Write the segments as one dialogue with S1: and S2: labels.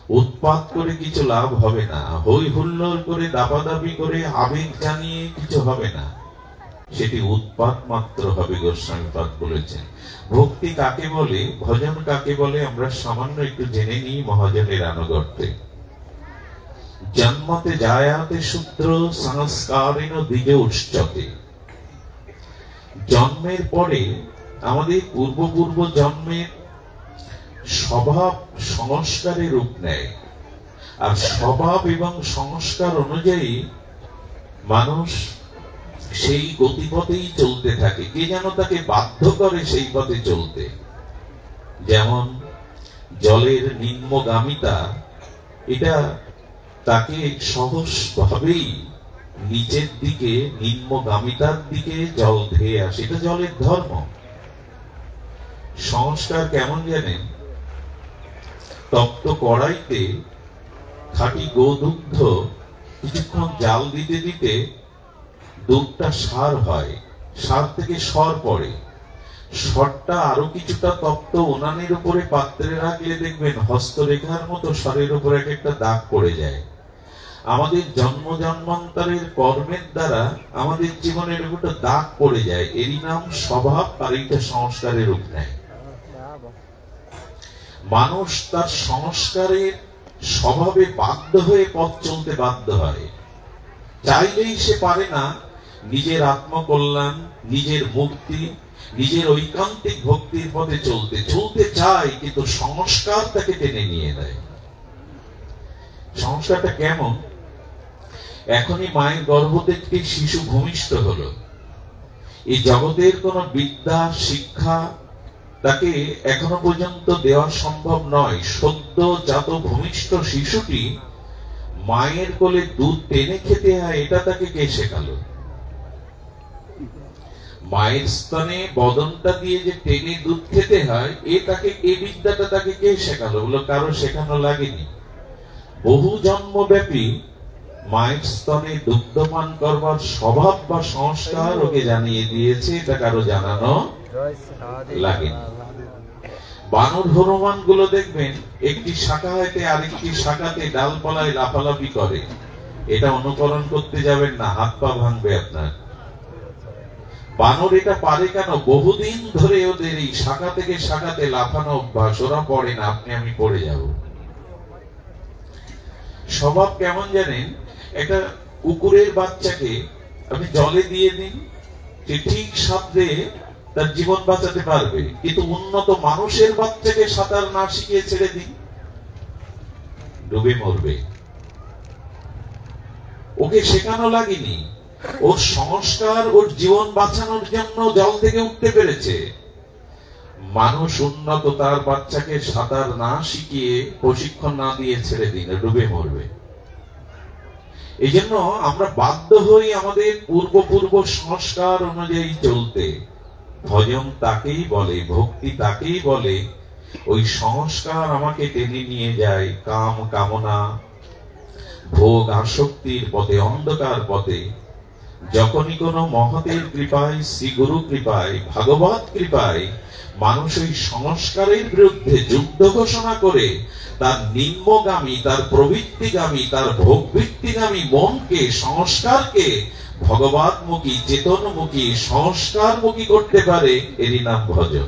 S1: উৎপাত করে কিছু লাভ হবে না, হই হুল্লোড় করে দাপাদাপি করে আবেগ জানিয়ে কিছু হবে না, সেটি উৎপাত মাত্র হবে। গোস্বামীপাদ বলেছেন ভক্তি কাকে বলে, ভজন কাকে বলে আমরা সামান্য একটু জেনে নিই মহাজনের আনুগত্যে। জন্মতে জায়াতে শূদ্র সংস্কারেণ দ্বিজ উচ্চতে। জন্মের পরে আমাদের পূর্ব জন্মের স্বভাব সংস্কারের রূপ নেয়, আর স্বভাব এবং সংস্কার অনুযায়ী মানুষ সেই গতিপথেই চলতে থাকে। কে যেন তাকে বাধ্য করে সেই পথে চলতে। যেমন জলের নিম্নগামিতা, এটা তাকে সহজভাবেই নিচের দিকে নিম্নগামিতার দিকে জল ধেয়ে আসে, এটা জলের ধর্ম। সংস্কার কেমন জানেন? তপ্ত কড়াইতে খাঁটি গোদুগ্ধ কিছুক্ষণ জাল দিতে দিতে দুধটা সার হয়, সার থেকে সর পড়ে, সরটা আরো কিছুটা তপ্ত উনানের উপরে পাত্রে রাখলে দেখবেন হস্তরেখার মতো সরের উপরে একটা দাগ পড়ে যায়। আমাদের জন্ম জন্মান্তরের কর্মের দ্বারা আমাদের জীবনের একটা দাগ পড়ে যায়, এরই নাম স্বভাব, আর এইটা সংস্কারের রূপ নেয়। মানুষ তার সংস্কারের স্বভাবে বাধ্য হয়ে পথ চলতে বাধ্য হয়। চাইলেই সে পারে না নিজের আত্মকল্যাণ, নিজের মুক্তি, নিজের ঐকান্তিক ভক্তির পথে চলতে চায়, কিন্তু সংস্কার তাকে টেনে নিয়ে দেয়। সংস্কারটা কেমন? এখনই মায়ের গর্ভ থেকে শিশু ভূমিষ্ঠ হলো, এই জগতের কোন বিদ্যা শিক্ষা তাকে এখনো পর্যন্ত দেওয়া সম্ভব নয়। সদ্য জাত ভূমিষ্ঠ শিশুটি মায়ের কোলে দুধ টেনে খেতে হয়, এটা তাকে কে শেখালো? মায়ের স্তনে বদনটা দিয়ে যে টেনে দুধ খেতে হয়, এই বিদ্যাটা তাকে কে শেখালো? বলো কারো শেখানো লাগেনি। বহু জন্মব্যাপী মায়ের স্তনে দুগ্ধপান করবার স্বভাব বা সংস্কার ওকে জানিয়ে দিয়েছে, এটা কারো জানানো লাগেনি। বানর হনুমান গুলো দেখবেন একটি শাখা হইতে আরেকটি শাখাতে ডালপালায় লাফালাফি করে, এটা অনুকরণ করতে যাবেন না, হাত পা ভাঙবে আপনার। বানর এটা পারে কেন? বহুদিন ধরে ওদের এই শাখা থেকে শাখাতে লাফানো অভ্যাস, ওরা পড়ে না, আপনি আমি পড়ে যাব। স্বভাব কেমন জানেন? একটা কুকুরের বাচ্চাকে আপনি জলে দিয়ে দিন, সে ঠিক সাঁতরে তার জীবন বাঁচাতে পারবে, কিন্তু উন্নত মানুষের বাচ্চাকে সাঁতার না শিখিয়ে ছেড়ে দিন, ডুবে মরবে। ওকে শেখানো লাগেনি, ওর সংস্কার ওর জীবন বাঁচানোর জন্য জল থেকে উঠতে পেরেছে। মানুষ উন্নত তার বাচ্চাকে সাঁতার না শিখিয়ে প্রশিক্ষণ না দিয়ে ছেড়ে দিন, ডুবে মরবে। এই জন্য আমরা বাধ্য হই আমাদের পূর্ব সংস্কার অনুযায়ী চলতে। ভজন তাকেই বলে, ভক্তি তাকেই বলে, ওই সংস্কার আমাকে টেনে নিয়ে যায় কাম কামনা ভোগ আসক্তির পথে, অন্ধকার পথে। যখনই কোনো মহতের কৃপায়, শ্রী গুরু কৃপায়, ভাগবত কৃপায় মানুষ ওই সংস্কারের বিরুদ্ধে যুদ্ধ ঘোষণা করে তার নিম্নগামী, তার প্রবৃত্তিগামী, তার ভোগবৃত্তিগামী মনকে, সংস্কারকে ভগবতমুখী, চেতনমুখী, সংস্কারমুখী করতে পারে, এরই নাম ভজন।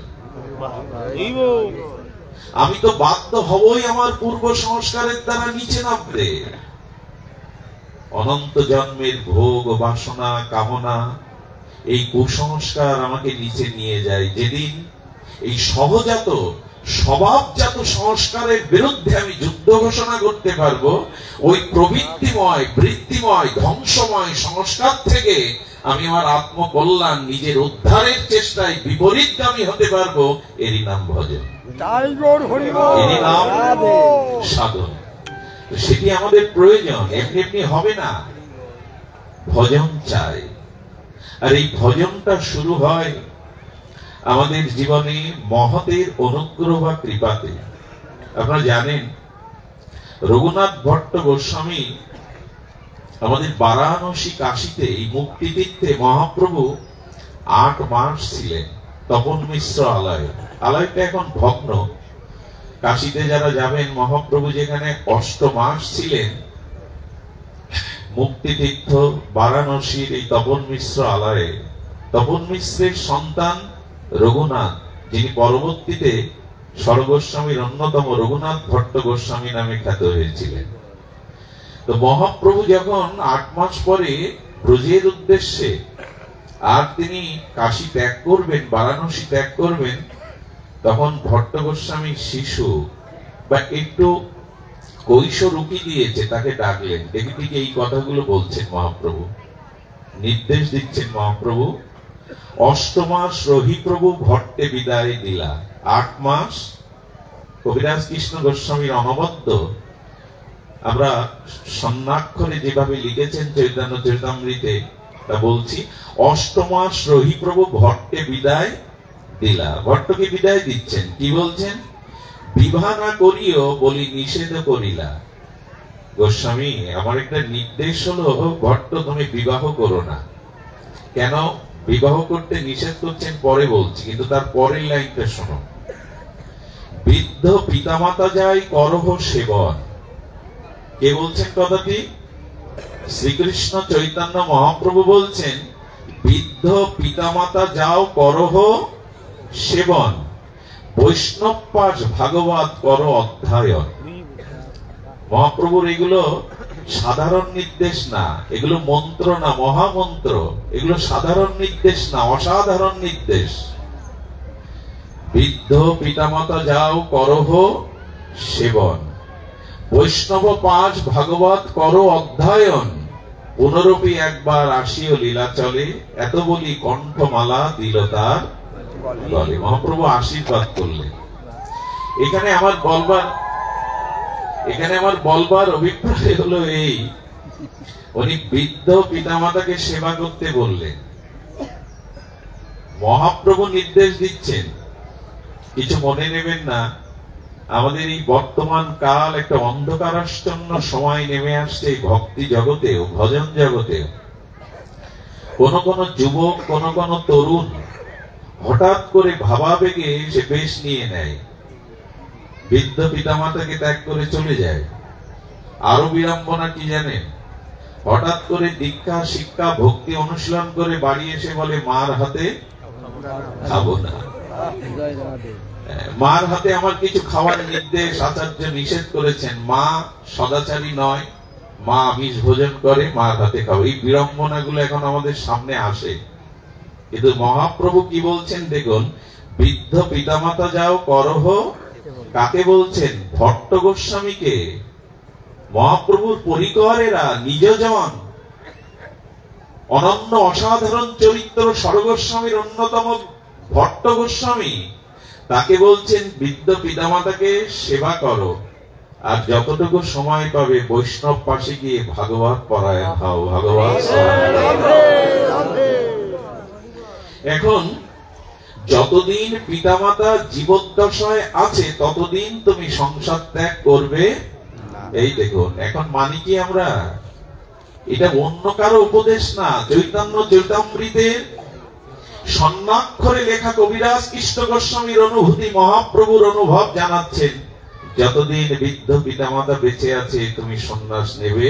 S1: আমি তো বাধ্য হবই আমার পূর্ব সংস্কারের দ্বারা নিচে নামতে। অনন্ত জন্মের ভোগ বাসনা কামনা, এই কুসংস্কার আমাকে নিচে নিয়ে যায়। যেদিন এই সহজাত স্বভাবজাত সংস্কারের বিরুদ্ধে আমি যুদ্ধ ঘোষণা করতে পারবো, ওই প্রবৃত্তিময়, বৃত্তিময়, ধ্বংসময় সংস্কার থেকে আমি আমার আত্মকল্যাণ, নিজের উদ্ধারের চেষ্টায় বিপরীতগামী হতে পারবো, এরই নাম ভজন, এরই নাম সাধন। সেটি আমাদের প্রয়োজন, এমনি এমনি হবে না, ভজন চাই। আর এই ভজনটা শুরু হয় আমাদের জীবনে মহতের অনুগ্রহ বা কৃপাতে। আপনারা জানেন রঘুনাথ ভট্ট গোস্বামী আমাদের বারাণসী কাশীতে, এই মুক্তিতীর্থে মহাপ্রভু 8 মাস ছিলেন। তপন মিশ্র আলয়, আলয়টা এখন ভগ্ন, কাশীতে যারা যাবেন, মহাপ্রভু যেখানে 8 মাস ছিলেন, মুক্তিতীর্থ বারাণসীর এই তপন মিশ্র আলয়ে তপন মিশ্রের সন্তান রঘুনাথ, যিনি পরবর্তীতে স্বরগোস্বামীর অন্যতম রঘুনাথ ভট্ট গোস্বামী নামে খ্যাত হয়েছিলেন। তো মহাপ্রভু যখন 8 মাস পরে ব্রজের উদ্দেশ্যে আর তিনি কাশী ত্যাগ করবেন, বারাণসী ত্যাগ করবেন, তখন ভট্ট গোস্বামী শিশু বা একটু কৈশোর উকি দিয়েছে, তাকে ডাকলেন। দেখি থেকে এই কথাগুলো বলছেন মহাপ্রভু, নির্দেশ দিচ্ছেন মহাপ্রভু। 8 মাস রহি প্রভু ভট্টে বিদায় দিলা। 8 মাস কবিরাজ কৃষ্ণ গোস্বামীর অনবদ্য, আমরা স্বর্ণাক্ষরে যেভাবে লিখেছেন চৈতন্য চরিতামৃতে তা বলছি। 8 মাস রহি প্রভু ভট্টে বিদায় দিলা। ভট্টকে বিদায় দিচ্ছেন, কি বলছেন? বিবাহ না করিও বলি নিষেধ করিলা। গোস্বামী, আমার একটা নির্দেশ হলো, ভট্ট তুমি বিবাহ করো না। কেন বিবাহ করতে নিষেধ করছেন পরে বলছি, কিন্তু তার পরের লাইনটা শোনো। বৃদ্ধ পিতামাতা যায় করহ সেবন। কে বলছেন কথাটি? শ্রীকৃষ্ণ চৈতন্য মহাপ্রভু বলছেন, বৃদ্ধ পিতামাতা যাও করহ সেবন, বৈষ্ণব পাঠ ভাগবত করো অধ্যায়ন। মহাপ্রভুর এগুলো সাধারণ নির্দেশ না, এগুলো মন্ত্র না, মহামন্ত্র। এগুলো সাধারণ নির্দেশ না, অসাধারণ নির্দেশ। বৃদ্ধ পিতামাতা যাও করহ সেবন, বৈষ্ণব পাঠ ভাগবত করো অধ্যায়ন, পুনরপি একবার আসিও লীলা চলে, এত বলি কণ্ঠমালা দিল তার গলে। মহাপ্রভু আশীর্বাদ করলেন। এখানে আমার বলবার অভিপ্রায় হলো এই, উনি বৃদ্ধ পিতামাতাকে সেবা করতে বললেন। মহাপ্রভু নির্দেশ দিচ্ছেন, কিছু মনে নেবেন না, আমাদের এই বর্তমান কাল একটা অন্ধকারাচ্ছন্ন সময় নেমে আসছে এই ভক্তি জগতেও, ভজন জগতেও। কোন কোন যুবক, কোন কোন তরুণ হঠাৎ করে ভাবাবেগে সে বেশ নিয়ে নেয়, বৃদ্ধ পিতামাতাকে ত্যাগ করে চলে যায়। আরো বিড়ম্বনা কি জানেন? হঠাৎ করে দীক্ষা, শিক্ষা, ভক্তি অনুশীলন করে বাড়ি এসে বলে মার হাতে খাবো না, মার হাতে আমার কিছু খাওয়ার নির্দেশ, আচার্য নিষেধ করেছেন, মা সদাচারী নয়, মা আমিষ ভোজন করে, মার হাতে খাবো। এই বিড়ম্বনা গুলো এখন আমাদের সামনে আসে, কিন্তু মহাপ্রভু কি বলছেন দেখুন, বৃদ্ধ পিতামাতা যাও করহ। কাকে বলছেন? ভট্ট গোস্বামীকে। মহাপ্রভুর পরিকরেরা, নিজজন, অনন্য অসাধারণ চরিত্র স্বরগোস্বামীর অন্যতম ভট্ট গোস্বামী, তাকে বলছেন বৃদ্ধ পিতামাতাকে সেবা করো, আর যতটুকু সময় পাবে বৈষ্ণব পাশে গিয়ে ভাগবত পরায়ণ হও, ভাগবত। এখন যতদিন পিতামাতা জীবদ্দশায় আছে ততদিন তুমি সংসার ত্যাগ করবে। এই দেখুন, এখন মানি কি আমরা? এটা অন্য কারো উপদেশ না, চৈতন্য চরিতামৃতের স্বর্ণাক্ষরে লেখা কবিরাজ কৃষ্ণ গোস্বামীর অনুভূতি, মহাপ্রভুর অনুভব জানাচ্ছেন। যতদিন বৃদ্ধ পিতামাতা বেঁচে আছে তুমি সন্ন্যাস নেবে।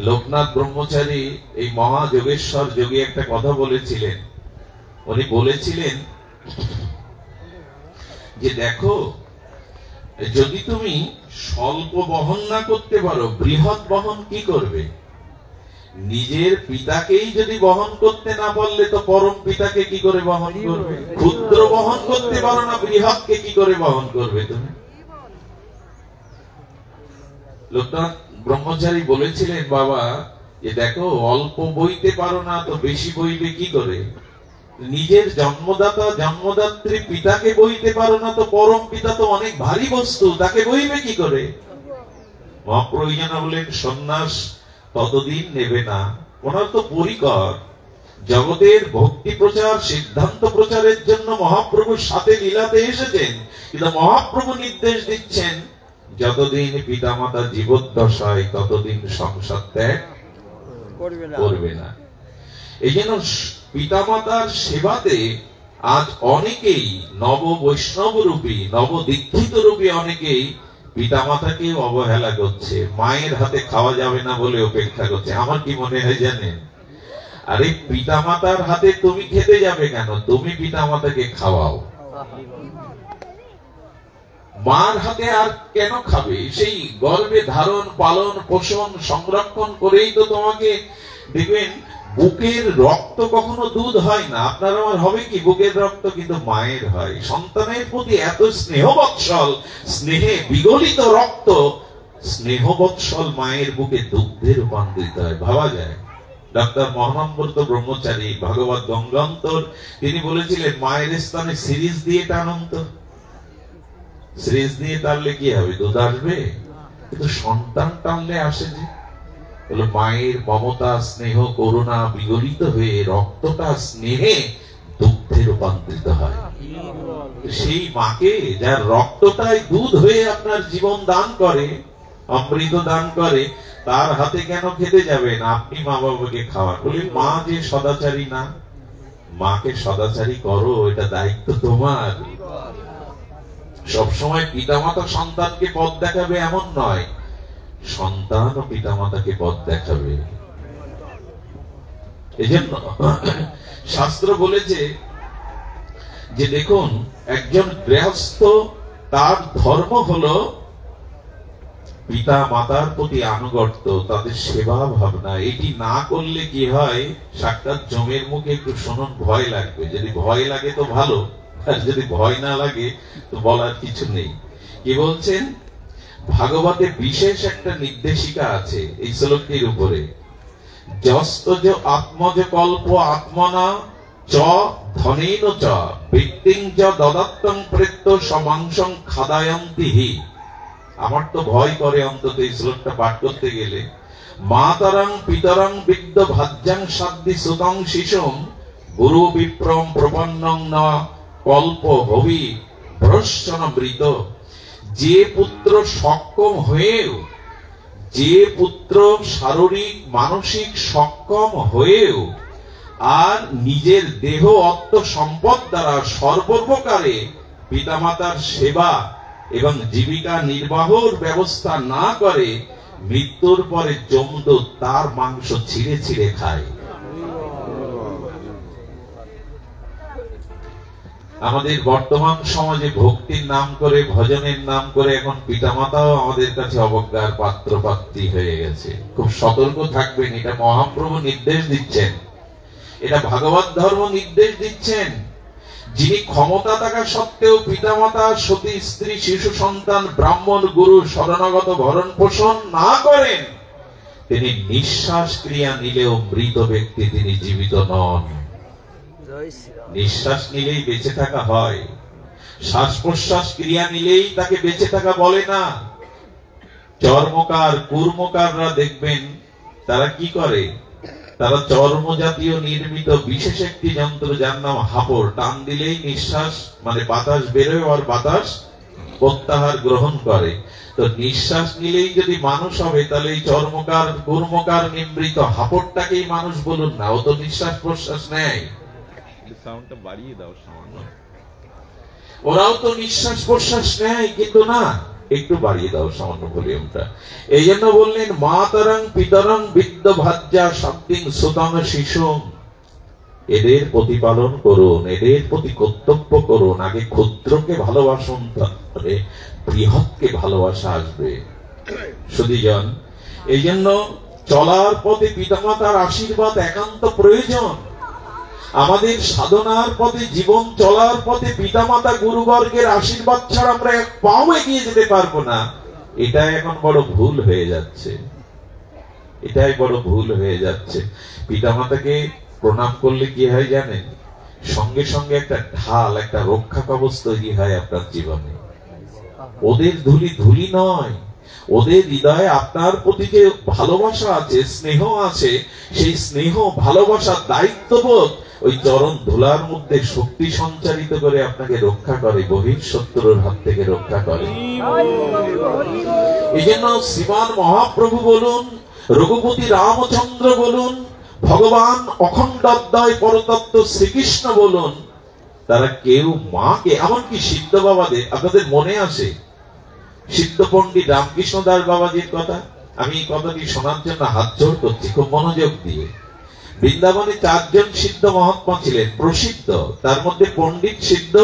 S1: লোকনাথ ব্রহ্মচারী, এই মহাযোগেশ্বর যোগী, একটা কথা বলেছিলেন। উনি বলেছিলেন যে দেখো, যদি তুমি স্বল্প বহন না করতে পারো, বৃহৎ বহন কি করবে? নিজের পিতাকেই যদি বহন করতে না পারলে তো পরম পিতাকে কি করে বহন করবে? ক্ষুদ্র বহন করতে পারো না, বৃহৎকে কি করে বহন করবে তুমি? লোকনাথ ব্রহ্মচারী বলেছিলেন, বাবা, যে দেখো, অল্প বইতে পারো না তো বেশি বইবে কি করে? নিজের জন্মদাতা জন্মদাত্রী পিতাকে বইতে পারো না তো পরম পিতা তো অনেক ভারী বস্তু, তাকে বইবে কি করে? মহাপ্রয়োজন বলেন সন্ন্যাস ততদিন নেবে না। ওনার তো পরিকর জগতের ভক্তি প্রচার, সিদ্ধান্ত প্রচারের জন্য মহাপ্রভুর সাথে লীলাতে এসেছেন, কিন্তু মহাপ্রভু নির্দেশ দিচ্ছেন যতদিন পিতামাতা জীবদ্দশায় ততদিন সংসার ত্যাগ করবে না। এই জন্য পিতামাতার সেবাতে আজ অনেকেই নব বৈষ্ণব রূপী, নব দীক্ষিত রূপী অনেকেই পিতামাতাকে অবহেলা করছে, মায়ের হাতে খাওয়া যাবে না বলে অপেক্ষা করছে। আমার কি মনে হয় জানেন, আরে পিতামাতার হাতে তুমি খেতে যাবে কেন? তুমি পিতামাতাকে খাওয়াও। মার হাতে আর কেন খাবে? সেই গর্ভে ধারণ পালন পোষণ সংরক্ষণ করেই তো তোমাকে, দেখবেন বুকের রক্ত কখনো দুধ হয় না, আপনার আমার হবে কি বুকের রক্ত, কিন্তু মায়ের হয়। সন্তানের প্রতি এত স্নেহ বৎসল, স্নেহে বিগলিত রক্ত, স্নেহ বৎসল মায়ের বুকে দুগ্ধে রূপান্তরিত হয়, ভাবা যায়? ডক্টর মহানম্বরত ব্রহ্মচারী ভাগবত গঙ্গান্তর তিনি বলেছিলেন, মায়ের স্থানে সিরিজ দিয়ে টানুন তো। সিরিজ দিয়ে টানলে কি হবে? দুধ আসবে? কিন্তু সন্তান টানলে আসে যে, বলে মায়ের মমতা স্নেহ করুণা বিগলিত হয়ে রক্তটা স্নেহে দুগ্ধে রূপান্তরিত হয়। সেই মাকে, যার রক্তটাই দুধ হয়ে আপনার জীবন দান করে, অমৃত দান করে, তার হাতে কেন খেতে যাবেন? আপনি মা বাবাকে খাওয়ান। বলি মা যে সদাচারী না, মাকে সদাচারী করো, এটা দায়িত্ব তোমার। সবসময় পিতামাতা সন্তানকে পথ দেখাবে এমন নয়, সন্তান ও পিতামাতাকে পথ দেখাবে। এজন্য শাস্ত্র বলেছে যে দেখুন, একজন গৃহস্থ তার ধর্ম হলো পিতা মাতার প্রতি আনুগত্য, তাদের সেবা ভাবনা। এটি না করলে কি হয়, সাক্ষাৎ জমের মুখে একটু শুনুন, ভয় লাগবে। যদি ভয় লাগে তো ভালো, আর যদি ভয় না লাগে তো বলার কিছু নেই। কি বলছেন? ভাগবতে বিশেষ একটা নির্দেশিকা আছে এই শ্লোকটির উপরে, যস্তজ আত্মজ কল্প আত্মনা চ ধনেন চ বৃত্তিং চ দদত্তং প্রেত্য সমাংসং খাদায়ন্তি হি। আমার তো ভয় করে অন্তত এই শ্লোকটা পাঠ করতে গেলে। মাতরং পিতরং বিদ্য ভাজ্যাং সাদ্দি সুতং শিশুম গুরু বিপ্রম প্রপন্নং ন কল্প ভবি ভ্রশ্চন মৃত। যে পুত্র সক্ষম হয়েও, যে পুত্র শারীরিক মানসিক সক্ষম হয়েও আর নিজের দেহ অর্থ সম্পদ দ্বারা সর্বপ্রকারে পিতামাতার সেবা এবং জীবিকা নির্বাহের ব্যবস্থা না করে, মৃত্যুর পরে যমদূত তার মাংস ছিঁড়ে ছিঁড়ে খায়। আমাদের বর্তমান সমাজে ভক্তির নাম করে, ভজনের নাম করে এখন পিতামাতাও আমাদের কাছে অবজ্ঞার পাত্র পাত্রী হয়ে গেছে। খুব সতর্ক থাকবেন, এটা মহাপ্রভু নির্দেশ দিচ্ছেন, এটা ভাগবত ধর্ম নির্দেশ দিচ্ছেন। যিনি ক্ষমতা থাকা সত্ত্বেও পিতামাতা, সতী স্ত্রী, শিশু সন্তান, ব্রাহ্মণ, গুরু শরণাগত ভরণ পোষণ না করেন, তিনি নিঃশ্বাস ক্রিয়া নিলেও মৃত ব্যক্তি, তিনি জীবিত নন। নিঃশ্বাস নিলেই বেঁচে থাকা হয়, শ্বাস প্রশ্বাস ক্রিয়া নিলেই তাকে বেঁচে থাকা বলে না। চর্মকার কুর্মকাররা দেখবেন তারা কি করে, তারা চর্ম জাতীয় নির্মিত বিশেষ একটি যন্ত্র, যার নাম হাপড়, টান দিলেই নিঃশ্বাস মানে বাতাস বেরোয় আর বাতাস প্রত্যাহার গ্রহণ করে। তো নিঃশ্বাস নিলেই যদি মানুষ হবে, তাহলে এই চর্মকার কুর্মকার নিমৃত হাপড়টাকেই মানুষ বলুন না, ও তো নিঃশ্বাস প্রশ্বাস নেয়।
S2: সাউন্ডটা বাড়িয়ে দাও সামান্য।
S1: ওরাও তো নিঃশ্বাস প্রশ্বাস নেয়, কিন্তু না, একটু বাড়িয়ে দাও সামান্য ভলিউমটা। এই জন্য বললেন মাতরং পিতরং বিদ্য ভাজ্যা সাদ্দিং সুতং শিশু। এদের প্রতিপালন করুন, এদের প্রতি কর্তব্য করুন। আগে ক্ষুদ্রকে ভালোবাসুন, তারপরে বৃহৎকে ভালোবাসা আসবে। সুধীজন, এই জন্য চলার পথে পিতামাতার আশীর্বাদ একান্ত প্রয়োজন। আমাদের সাধনার পথে, জীবন চলার পথে পিতামাতা গুরুবর্গের আশীর্বাদ ছাড়া আমরা এক পাও এগিয়ে যেতে পারবো না। এটা এখন বড় ভুল হয়ে যাচ্ছে, এটাই বড় ভুল হয়ে যাচ্ছে। পিতামাতাকে প্রণাম করলে কি হয় জানেন? সঙ্গে সঙ্গে একটা ঢাল, একটা রক্ষা কবচ তৈরি হয় আপনার জীবনে। ওদের ধুলি ধুলি নয়, ওদের হৃদয়ে আপনার প্রতি যে ভালোবাসা আছে, স্নেহ আছে, সেই স্নেহ ভালোবাসা দায়িত্ববোধ ওই চরণ ধুলার মধ্যে শক্তি সঞ্চারিত করে আপনাকে রক্ষা করে, বহিঃশত্রুর হাত থেকে রক্ষা করে। এই জন্য শ্রীমান মহাপ্রভু বলুন, রঘুপতি রামচন্দ্র বলুন, ভগবান অখণ্ডাদ্বয় পরতত্ত্ব শ্রীকৃষ্ণ বলুন, তারা কেউ মাকে, এমনকি সিদ্ধ বাবাদের, আপনাদের মনে আছে সিদ্ধ পণ্ডিত রামকৃষ্ণ দাস বাবাজির কথা? আমি এই কথাটি শোনার জন্য হাত জোড় করছি খুব মনোযোগ দিয়ে। বৃন্দাবনে 4 জন সিদ্ধ মহাত্মা ছিলেন প্রসিদ্ধ, তার মধ্যে পণ্ডিত সিদ্ধ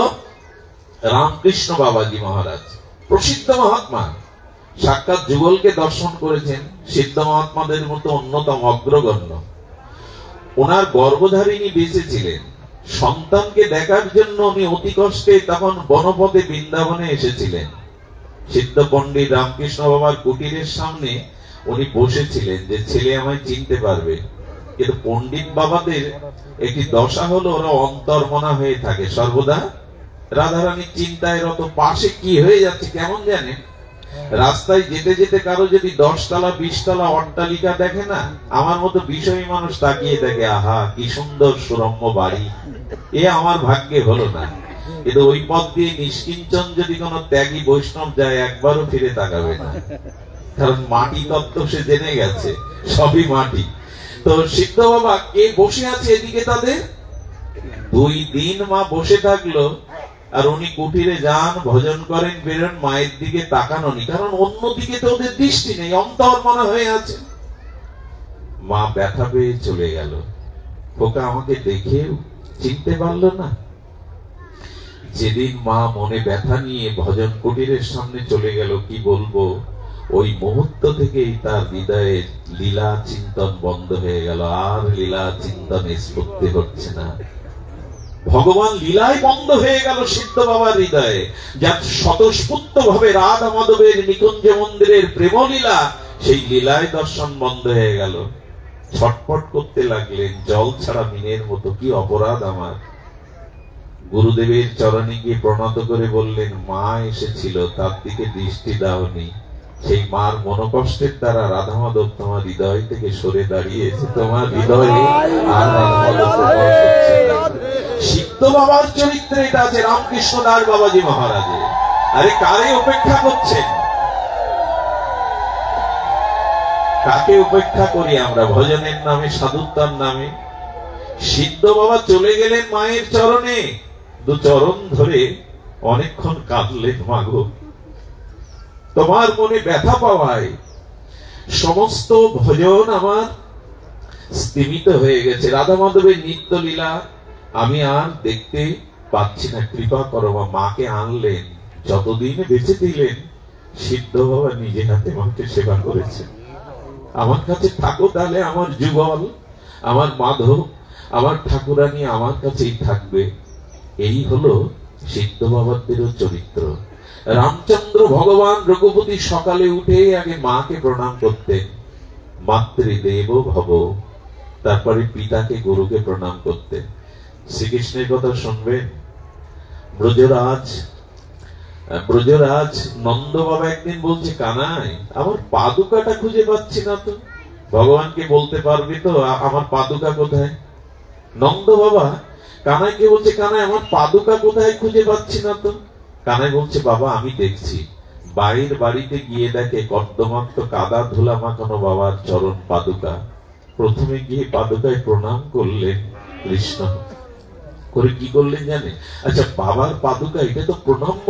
S1: রামকৃষ্ণ বাবাজি মহারাজ প্রসিদ্ধ মহাত্মা, সাক্ষাৎ যুগলকে দর্শন করেছেন, সিদ্ধ মহাত্মাদের মতো অন্যতম অগ্রগণ্য। ওনার গর্ভধারিণী বেঁচে ছিলেন, সন্তানকে দেখার জন্য উনি অতি কষ্টে তখন বনপথে বৃন্দাবনে এসেছিলেন। সিদ্ধ পণ্ডিত রামকৃষ্ণ বাবার কুটিরের সামনে উনি বসেছিলেন যে ছেলে আমায় চিনতে পারবে। কিন্তু পণ্ডিত বাবাদের একটি দশা হলো ওরা অন্তর্মনা হয়ে থাকে সর্বদা, রাধারানীর চিন্তায় রত। পাশে কি হয়ে যাচ্ছে কেমন জানেন? রাস্তায় যেতে যেতে কারো যদি 10 তলা 20 তলা অট্টালিকা দেখে না, আমার মতো বিষয়ী মানুষ তাকিয়ে দেখে, আহা কি সুন্দর সুরম্য বাড়ি, এ আমার ভাগ্যে হলো না। কিন্তু ওই পথ দিয়ে নিষ্কিঞ্চন যদি কোনো ত্যাগী বৈষ্ণব যায়, একবারও ফিরে তাকাবে না, কারণ মাটি তত্ত্ব সে জেনে গেছে, সবই মাটি। তো সিদ্ধ বাবা কে বসে আছে এদিকে তাদের? 2 দিন মা বসে থাকলো, আর উনি কুটিরে যান, ভজন করেন, বেরোন, মায়ের দিকে তাকানো নি, কারণ অন্যদিকে তো ওদের দৃষ্টি নেই, অন্তর্মনা হয়ে আছে। মা ব্যথা পেয়ে চলে গেল। খোকা আমাকে দেখেও চিনতে পারলো না। যেদিন মা মনে ব্যথা নিয়ে ভজন কুটিরের সামনে চলে গেল, কি বলবো, ওই মুহূর্ত থেকেই তার হৃদয়ে লীলা চিন্তন বন্ধ হয়ে গেল। আর লীলা চিন্তন স্ফূর্তি হচ্ছে না, ভগবান লীলায় বন্ধ হয়ে গেল সিদ্ধ বাবার হৃদয়ে। যা স্বতঃস্ফূর্ত ভাবে রাধা মাধবের নিকুঞ্জ মন্দিরের প্রেমলীলা, সেই লীলায় দর্শন বন্ধ হয়ে গেল। ছটফট করতে লাগলেন, জল ছাড়া মিনের মতো, কি অপরাধ আমার। গুরুদেবের চরণে গিয়ে প্রণত করে বললেন, মা এসেছিল, তার দিকে দৃষ্টি দাওনি। সেই মার মনোকষ্টের দ্বারা রাধা মাধব তোমার হৃদয় থেকে সরে দাঁড়িয়েছে, তোমার হৃদয়ে আর রাধা মাধব প্রকাশ হচ্ছে না। সিদ্ধ বাবার চরিত্রে এটা আছে, রামকৃষ্ণ দাস বাবাজি মহারাজে। আরে কারে অপেক্ষা করছেন? কাকে উপেক্ষা করি আমরা ভজনের নামে, সাধুত্বার নামে? সিদ্ধ বাবা চলে গেলেন মায়ের চরণে, 2 চরণ ধরে অনেকক্ষণ কাঁদলেন, মাগো তোমার মনে ব্যথা পাওয়ায় সমস্ত ভজন আমার স্তিমিত হয়ে গেছে, রাধা মাধবের নিত্য লীলা আমি আর দেখতে পাচ্ছি না, কৃপা করো। মাকে আনলেন, যতদিন বেঁচে দিলেন সিদ্ধ বাবা নিজে হাতে মাকে সেবা করেছেন। আমার কাছে থাকো তাহলে আমার যুগল, আমার মাধব, আমার ঠাকুরানী আমার কাছেই থাকবে। এই হলো সিদ্ধ বাবাদেরও চরিত্র। রামচন্দ্র ভগবান রঘুপতি সকালে উঠে আগে মাকে প্রণাম করতেন, মাতৃদেব ভব, তারপরে পিতাকে গুরুকে প্রণাম করতেন। শ্রীকৃষ্ণের কথা শুনবেন, ব্রজরাজ নন্দ বাবা একদিন বলছে, কানাই আমার পাদুকাটা খুঁজে পাচ্ছি না তো। ভগবানকে বলতে পারবি তো আমার পাদুকা কোথায়? নন্দ বাবা কানাইকে বলছে, কানাই আমার পাদুকা কোথায়, খুঁজে পাচ্ছি না তো। কানাই বলছে, বাবা আমি দেখছি। বাইরের বাড়িতে গিয়ে দেখে কর্দমাক্ত কাদা ধুলা মাখানো বাবার চরণ পাদুকা। প্রথমে গিয়ে পাদুকায় প্রণাম করলেন কৃষ্ণ, করে কি করলেন জানে? আচ্ছা বাবার পাদুকা, এটা তো প্রণম্য,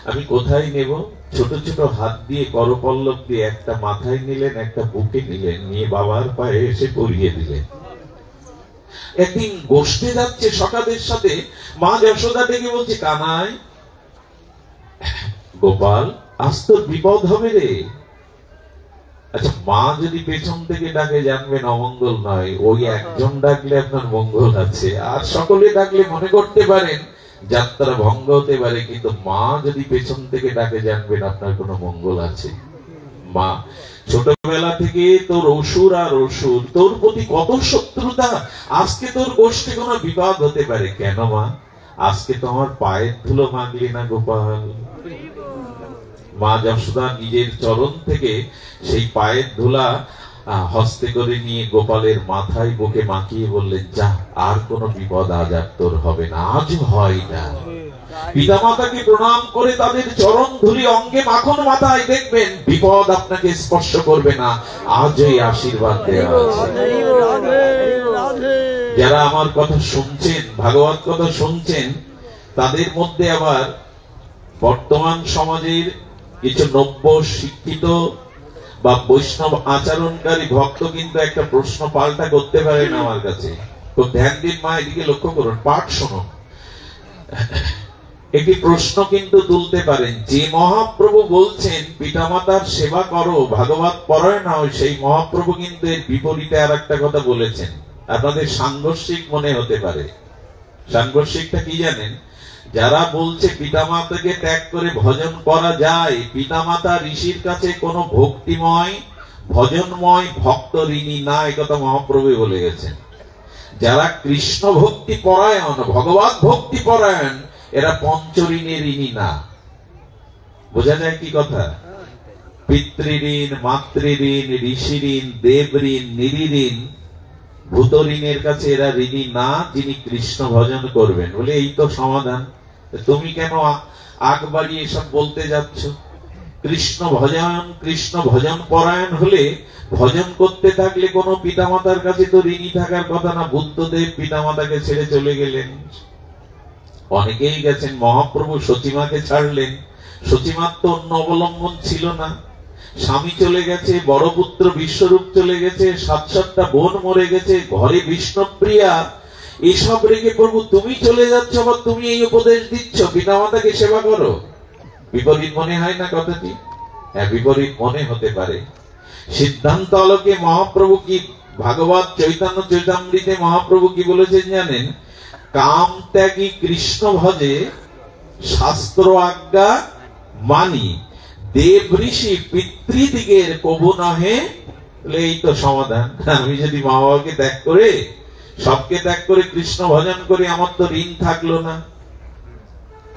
S1: আমি কোথায় নেব? ছোট ছোট হাত দিয়ে করপল্লব দিয়ে একটা মাথায় নিলেন, একটা বুকে নিলেন, নিয়ে বাবার পায়ে এসে পরিয়ে দিলেন। একদিন গোষ্ঠে যাচ্ছে সখাদের সাথে, মা যশোদা ডেকে বলছে, কানাই গোপাল আজ তোর বিপদ হবে রে। আচ্ছা মা যদি পেছন থেকে ডাকে জানবেন অমঙ্গল নয়, ওই একজন ডাকলে আপনার মঙ্গল আছে, আর সকলে ডাকলে মনে করতে পারেন যাত্রা ভঙ্গ হতে পারে, কিন্তু মা যদি পেছন থেকে ডাকে জানবেন আপনার কোনো মঙ্গল আছে। মা ছোটবেলা থেকে তোর অসুর আর অসুর, তোর প্রতি কত শত্রুতা, আজকে তোর গোষ্ঠে কোনো বিপদ হতে পারে। কেন মা? আজকে তো আমার পায়ের ধুলো মাগলি না গোপাল। মা যশোদা নিজের চরণ থেকে সেই পায়ের ধুলা হস্তে করে নিয়ে গোপালের মাথায় বুকে মাখিয়ে বললেন, যা আর কোনো বিপদ আজ আর তোর হবে না, আজ হয় না। পিতা মাতাকে প্রণাম করে তাদের চরণ ধুলি অঙ্গে মাখন মাথায়, দেখবেন বিপদ আপনাকে স্পর্শ করবে না। আজ এই আশীর্বাদ দেওয়া আছে। যারা আমার কথা শুনছেন, ভাগবত কথা শুনছেন, তাদের মধ্যে আবার বর্তমান সমাজের কিছু নব্য শিক্ষিত বা বৈষ্ণব আচরণকারী ভক্ত কিন্তু একটা প্রশ্ন পাল্টা করতে পারেন আমার কাছে। খুব ধ্যান দিন মা, এদিকে লক্ষ্য করুন, পাঠ শুনুন। একটি প্রশ্ন কিন্তু তুলতে পারেন, যে মহাপ্রভু বলছেন পিতামাতার সেবা করো, ভাগবত পরায়ণ হও, সেই মহাপ্রভু কিন্তু এর বিপরীতে আর একটা কথা বলেছেন। আপনাদের সাংঘর্ষিক মনে হতে পারে। সাংঘর্ষিকটা কি জানেন? যারা বলছে পিতামাতাকে ত্যাগ করে ভজন করা যায়, পিতামাতা ঋষির কাছে কোনো ভক্তিময় ভজনময় ভক্ত ঋণী না, একথা মহাপ্রভু বলে গেছেন। যারা কৃষ্ণ ভক্তি পরায়ণ, ভগবত ভক্তি পরায়ণ, এরা পঞ্চঋণের ঋণী না। বোঝা যায় কি কথা? পিতৃঋণ, মাতৃঋণ, ঋষি ঋণ, দেব ঋণ, নিরি ঋণ, ভূত ঋণের কাছে এরা ঋণী না, যিনি কৃষ্ণ ভজন করবেন। বলে এই তো সমাধান। তুমি কেন আগ বাড়িয়ে এসব বলতে যাচ্ছ? কৃষ্ণ ভজন পরায়ণ হলে ভজন করতে থাকলে কোনো পিতামাতার কাছে তো ঋণী থাকার কথা না। বুদ্ধদেব পিতামাতাকে ছেড়ে চলে গেলেন, অনেকেই গেছেন। মহাপ্রভু সচিমাকে ছাড়লেন, সচিমার তো অন্য অবলম্বন ছিল না। স্বামী চলে গেছে, বড় পুত্র বিশ্বরূপ চলে গেছে, 7-7টা বোন মরে গেছে, ঘরে বিষ্ণুপ্রিয়া, এসব রেখে প্রভু তুমি চলে যাচ্ছ, আবার তুমি এই উপদেশ দিচ্ছ পিতামাতাকে সেবা করো। বিপরীত মনে হয় না কথাটি? হ্যাঁ, বিপরীত মনে হতে পারে। সিদ্ধান্ত আলোকে মহাপ্রভু কি, ভাগবত চৈতন্য চৈতামৃতে মহাপ্রভু কি বলেছেন জানেন? কাম ত্যাগী কৃষ্ণ ভজে, শাস্ত্র আজ্ঞা মানি, দেব ঋষি পিতৃদিগের কবু নহে। এই তো সমাধান। আমি যদি মা বাবাকে ত্যাগ করে, সবকে ত্যাগ করে কৃষ্ণ ভজন করি, আমার তো ঋণ থাকলো না।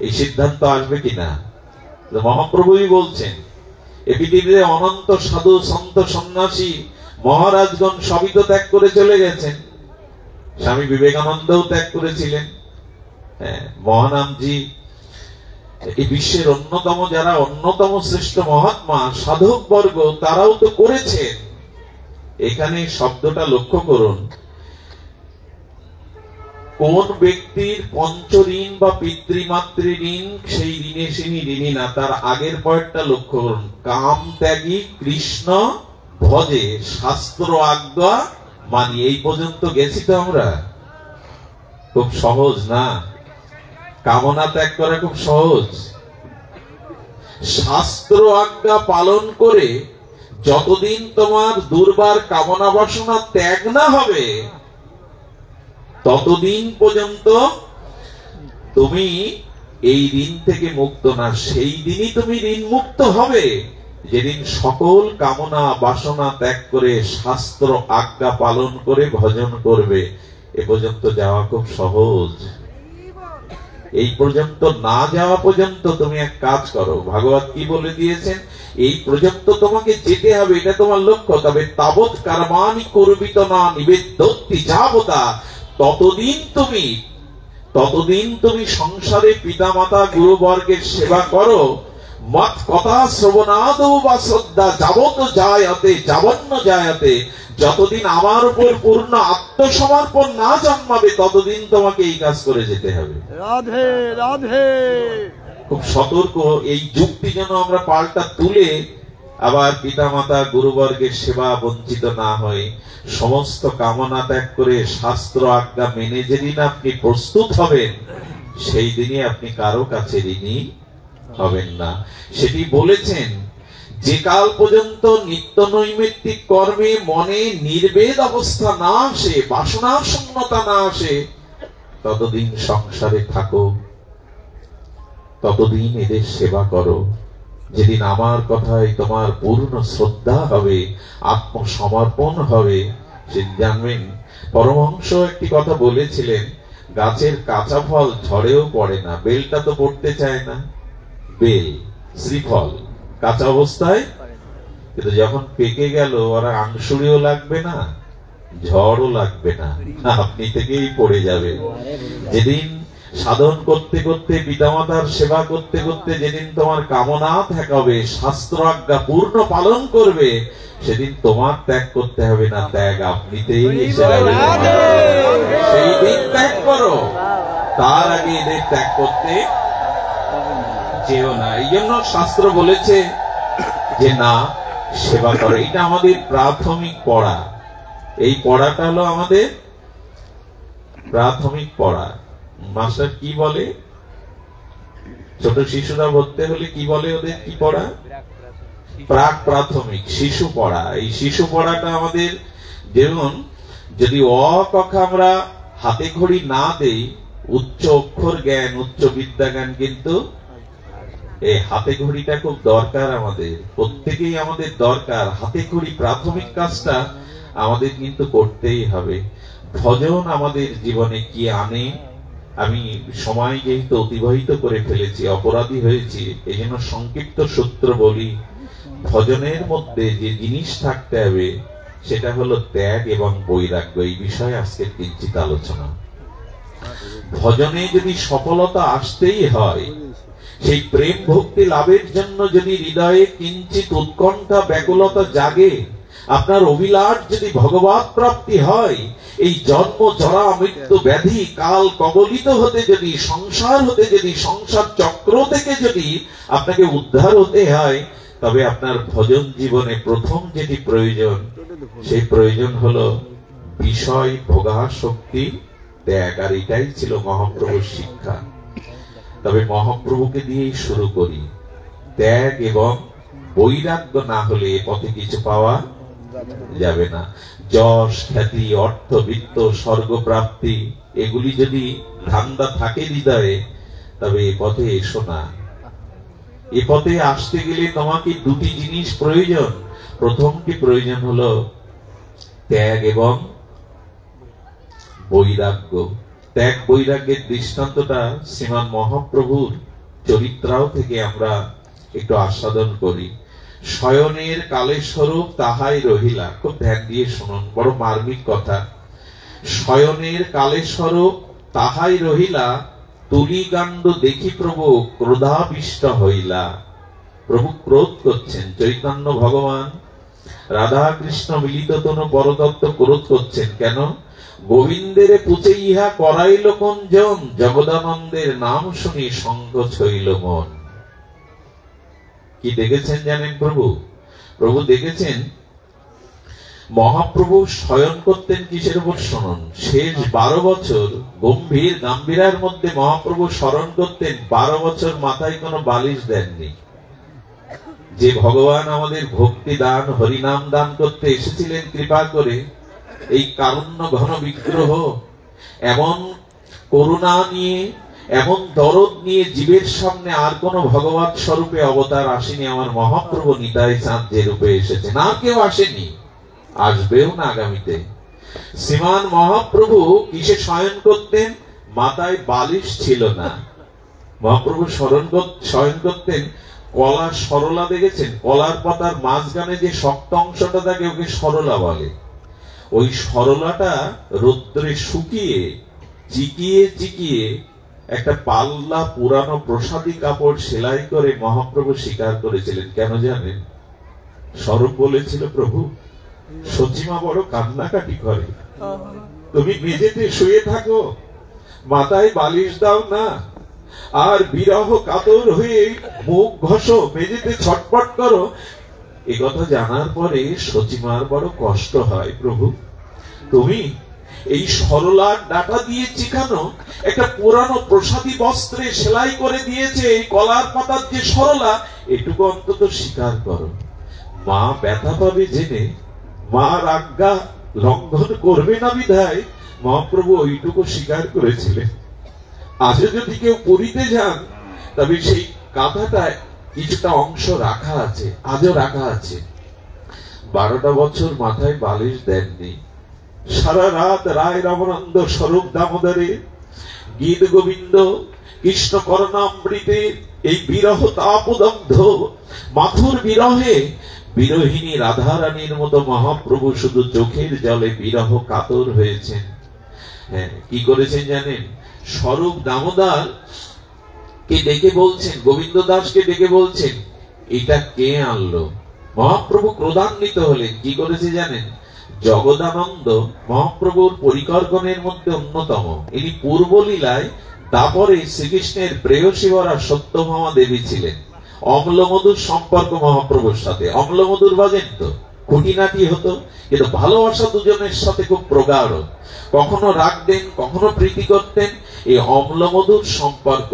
S1: এই সিদ্ধান্ত আসবে কিনা? মহাপ্রভুই বলছেন, এ পৃথিবীতে অনন্ত সাধু সন্ত সন্ন্যাসী মহারাজগণ সবই তো ত্যাগ করে চলে গেছেন। স্বামী বিবেকানন্দও ত্যাগ করেছিলেন। মহানামজি, এই বিশ্বের অন্যতম শ্রেষ্ঠ মহাত্মা সাধক বর্গ, তারাও তো করেছেন। এখানে শব্দটা লক্ষ্য করুন, কোন ব্যক্তির পঞ্চঋণ বা পিতৃমাতৃ ঋণ, সেই ঋণে তিনি ঋণী না। তার আগের পয়েন্টটা লক্ষ্য করুন, কাম ত্যাগী কৃষ্ণ ভজে, শাস্ত্র আজ্ঞা মানি। এই পর্যন্ত গেছি তো আমরা? খুব সহজ না? কামনা ত্যাগ করা খুব সহজ। শাস্ত্র আজ্ঞা পালন করে যতদিন তোমার দুর্বার কামনা বাসনা ত্যাগ না হবে, ততদিন পর্যন্ত তুমি এই ঋণ থেকে মুক্ত না। সেই দিনই তুমি ঋণ মুক্ত হবে যেদিন সকল কামনা বাসনা ত্যাগ করে শাস্ত্র আজ্ঞা পালন করে ভজন করবে। এ পর্যন্ত যাওয়া খুব সহজ। এই পর্যন্ত না যাওয়া পর্যন্ত তুমি এক কাজ করো, ভাগবত কি বলে দিয়েছেন, এই পর্যন্ত তোমাকে যেতে হবে, এটা তোমার লক্ষ্য। তবে তাবৎ কর্মাণি করবিত না নিবেদ্যতি যাবতা, ততদিন তুমি সংসারে পিতামাতা গুরুবর্গের সেবা করো। মত কথা শ্রবণাদৌ বা শ্রদ্ধা যাবত জায়তে যাবন্ন জায়তে, যতদিন আমার উপর পূর্ণ আত্মসমর্পণ না জন্মাবে, ততদিন তোমাকে এই কাজ করে যেতে হবে।
S3: রাধে রাধে।
S1: খুব সতর্ক। এই যুক্তি যেন আমরা পাল্টা তুলে আবার পিতামাতা গুরুবর্গের সেবা বঞ্চিত না হয়। সমস্ত কামনা ত্যাগ করে শাস্ত্র আজ্ঞা মেনে যেদিন আপনি প্রস্তুত হবেন, সেই দিনই আপনি কারো কাছে ঋণী হবেন না। সেটি বলেছেন, যে কাল পর্যন্ত নিত্য নৈমিত্তিক কর্মে মনে নির্বেদ অবস্থা না আসে, বাসনার শূন্যতা না আসে, ততদিন সংসারে থাকো, ততদিন এদের সেবা করো। যেদিন আমার কথায় তোমার পূর্ণ শ্রদ্ধা হবে, আত্মসমর্পণ হবে, সেদিন জানবেন। পরমহংস একটি কথা বলেছিলেন, গাছের কাঁচা ফল ঝড়েও পড়ে না। বেলটা তো পড়তে চায় না, বেল শ্রীফল কাঁচা অবস্থায়, কিন্তু যখন পেকে গেল ওরা আংশুড়িও লাগবে না, ঝড়ও লাগবে না, আপনি থেকেই পড়ে যাবে। যেদিন সাধন করতে করতে, পিতামাতার সেবা করতে করতে যেদিন তোমার কামনা ত্যাগ হবে, শাস্ত্র আজ্ঞা পূর্ণ পালন করবে, সেদিন তোমার ত্যাগ করতে হবে না, ত্যাগ আপনিতেই এসে যাবে। সেই দিন ত্যাগ করো। তার আগে এদের ত্যাগ করতে যেও না। এই জন্য শাস্ত্র বলেছে যে না, সেবা করে। এটা আমাদের প্রাথমিক পড়া। এই পড়াটা হলো আমাদের প্রাথমিক পড়া। মাস্টার কি বলে, ছোট শিশুরা ভর্তি হলে কি বলে, ওদের কি পড়া? প্রাক প্রাথমিক শিশু পড়া। এই শিশু পড়াটা আমাদের, যেমন যদি অ ক খ আমরা হাতে খড়ি না দেই, উচ্চ অক্ষর জ্ঞান, উচ্চ বিদ্যা জ্ঞান কিন্তু এই হাতে ঘড়িটা খুব দরকার। আমাদের প্রত্যেকেই আমাদের দরকার হাতে ঘড়ি। প্রাথমিক কাজটা আমাদের কিন্তু করতেই হবে। ভজন আমাদের জীবনে কি আনে, আমি সময় যেহেতু অতিবাহিত করে ফেলেছি, অপরাধী হয়েছি, এই জন্য সংক্ষিপ্ত সূত্র বলি। ভজনের মধ্যে যে জিনিস থাকতে হবে সেটা হলো ত্যাগ এবং বৈরাগ্য। এই বিষয়ে আজকের কিঞ্চিত আলোচনা। ভজনে যদি সফলতা আসতেই হয়, সেই প্রেম ভক্তি লাভের জন্য যদি হৃদয়ে কিঞ্চিত উৎকণ্ঠা ব্যাকুলতা জাগে, আপনার অভিলাষ যদি ভগবৎ প্রাপ্তি হয়, এই জন্ম জরা মৃত্যু ব্যাধি কাল কবলিত হতে যদি, সংসার হতে যদি, সংসার চক্র থেকে যদি আপনাকে উদ্ধার হতে হয়, তবে আপনার ভজন জীবনে প্রথম যেটি প্রয়োজন, সেই প্রয়োজন হলো বিষয় ভোগাসক্তি ত্যাগ। আর এটাই ছিল মহাপ্রভুর শিক্ষা। তবে মহাপ্রভুকে দিয়েই শুরু করি। ত্যাগ এবং বৈরাগ্য না হলে এ পথে কিছু পাওয়া যাবে না। যশ খ্যাতি অর্থ বিত্ত স্বর্গপ্রাপ্তি এগুলি যদি ধান্দা থাকে হৃদয়ে, তবে এ পথে এসো না। এ পথে আসতে গেলে তোমাকে দুটি জিনিস প্রয়োজন। প্রথমটি প্রয়োজন হলো ত্যাগ এবং বৈরাগ্য। ত্যাগ বৈরাগ্যের দৃষ্টান্তটা শ্রীমান মহাপ্রভুর চরিত্রাও থেকে আমরা একটু আস্বাদন করি। শয়নের কালে স্বরূপ তাহাই রহিলা। খুব ধ্যান দিয়ে শুনুন, বড় মার্মিক কথা। শয়নের কালে স্বরূপ তাহাই রহিলা, তুলিকাণ্ড দেখি প্রভু ক্রোধাবিষ্ট হইলা। প্রভু ক্রোধ করছেন, চৈতন্য ভগবান রাধা কৃষ্ণ মিলিত তনু পরতত্ত্ব ক্রোধ করছেন। কেন? গোবিন্দের পুছে ইহা করাইল কোন জন, জগদানন্দের নাম শুনি সঙ্গ ছইল মন। কি দেখেছেন জানেন প্রভু? প্রভু দেখেছেন মহাপ্রভু শয়ন করতেন কিসের উপর শুনুন। শেষ 12 বছর গম্ভীর গাম্ভীরার মধ্যে মহাপ্রভু স্মরণ করতেন। 12 বছর মাথায় কোনো বালিশ দেননি। যে ভগবান আমাদের ভক্তি দান হরিনাম দান করতে এসেছিলেন কৃপা করে, এই কারুণ্য ঘন বিগ্রহ এমন করুণা নিয়ে, এমন দরদ নিয়ে জীবের সামনে আর কোন ভগবৎ স্বরূপে অবতার আসেনি। আমার মহাপ্রভু নিতাই চাঁদ যে রূপে এসেছেন, আর কেউ আসেনি, আসবেও না আগামীতে। শ্রীমান মহাপ্রভু কিসে শয়ন করতেন? মাথায় বালিশ ছিল না। মহাপ্রভু শয়ন করতেন কলা সরলা। দেখেছেন কলার পাতার মাঝখানে যে শক্ত অংশটা থাকে ওকে সরলা বলে। ওই সরলাটা রৌদ্রে শুকিয়ে চিকিয়ে চিকিয়ে একটা পাল্লা পুরানো প্রসাদী কাপড় সেলাই করে মহাপ্রভু স্বীকার করেছিলেন। কেন জানেন? স্বরূপ বলেছিল, প্রভু সচিমা বড় কান্নাকাটি করে, তুমি মেঝেতে শুয়ে থাকো, মাথায় বালিশ দাও না, আর বিরহ কাতর হয়ে মুখ ঘষো, মেঝেতে ছটপট করো। এ কথা জানার পরে সচিমার বড় কষ্ট হয়। প্রভু তুমি এই সরলার ডাটা দিয়ে চিকানো একটা পুরানো প্রসাদী বস্ত্রে সেলাই করে দিয়েছে এই কলার পাতার যে সরলা, এটুকু অন্তত স্বীকার করো। মা ব্যথা পাবে জেনে মার আজ্ঞা লঙ্ঘন করবে না বিধায় মহাপ্রভু ওইটুকু স্বীকার করেছিলেন। আজও যদি কেউ পুরীতে যান, তবে সেই কাঁথাটায় কিছুটা অংশ রাখা আছে, আজও রাখা আছে। 12টা বছর মাথায় বালিশ দেননি। সারা রাত রায় রামানন্দ স্বরূপ দামোদরে গীত গোবিন্দ কৃষ্ণ করণামৃতে এই বিরহ তাপদগ্ধ মাথুর বিরহে বিরহিনী রাধারানীর মতো মহাপ্রভু শুধু চোখের জলে বিরহ কাতর হয়েছেন। হ্যাঁ, কি করেছেন জানেন? স্বরূপ দামোদর কে ডেকে বলছেন, গোবিন্দ দাসকে ডেকে বলছেন, এটা কে আনলো? মহাপ্রভু ক্রোধান্বিত হলেন। কি করেছে জানেন? জগদানন্দ মহাপ্রভুর পরিকর্গণের মধ্যে অন্যতম। ইনি পূর্বলীলায় তারপরে শ্রীকৃষ্ণের প্রেয়সীবরা সত্যভামা দেবী ছিলেন। অম্লমধুর সম্পর্ক মহাপ্রভুর সাথে। অম্লমধুর বাজেন তো, খুঁটিনাটি হতো, কিন্তু ভালোবাসা দুজনের সাথে খুব প্রগাঢ়। কখনো রাখতেন, কখনো প্রীতি করতেন। এই অম্লমধুর সম্পর্ক,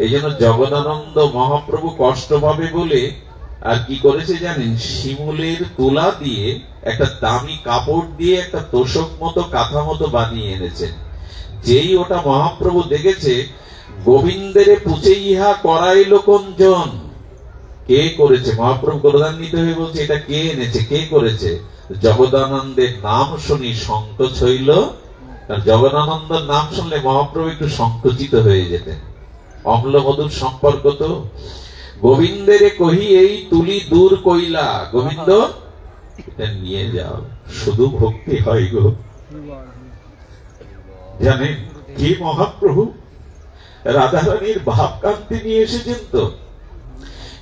S1: এই জন্য জগদানন্দ মহাপ্রভু কষ্ট পাবে বলে আর কি করেছে জানেন, শিমুলের তুলা দিয়ে একটা দামি কাপড় দিয়ে একটা তোষক মতো কাঁথা মতো বানিয়ে এনেছেন। যেই ওটা মহাপ্রভু দেখেছে, গোবিন্দেরে পুছে ইহা করাইল কোনজন? কে করেছে? মহাপ্রভু ক্রোধান্বিত হয়ে বলছে, এটা কে এনেছে, কে করেছে? জগদানন্দের নাম শুনি সংকোচ হইল। জগদানন্দের নাম শুনলে মহাপ্রভু একটু সংকুচিত হয়ে যেতেন। অম্লমধুর সম্পর্ক তো। গোবিন্দেরে কহি এই তুলি দূর কইলা, গোবিন্দ এটা নিয়ে যাও, শুধু ভক্তি হয় গো। জানেন কি মহাপ্রভু রাধারানীর ভাবকান্তি নিয়ে এসেছেন তো।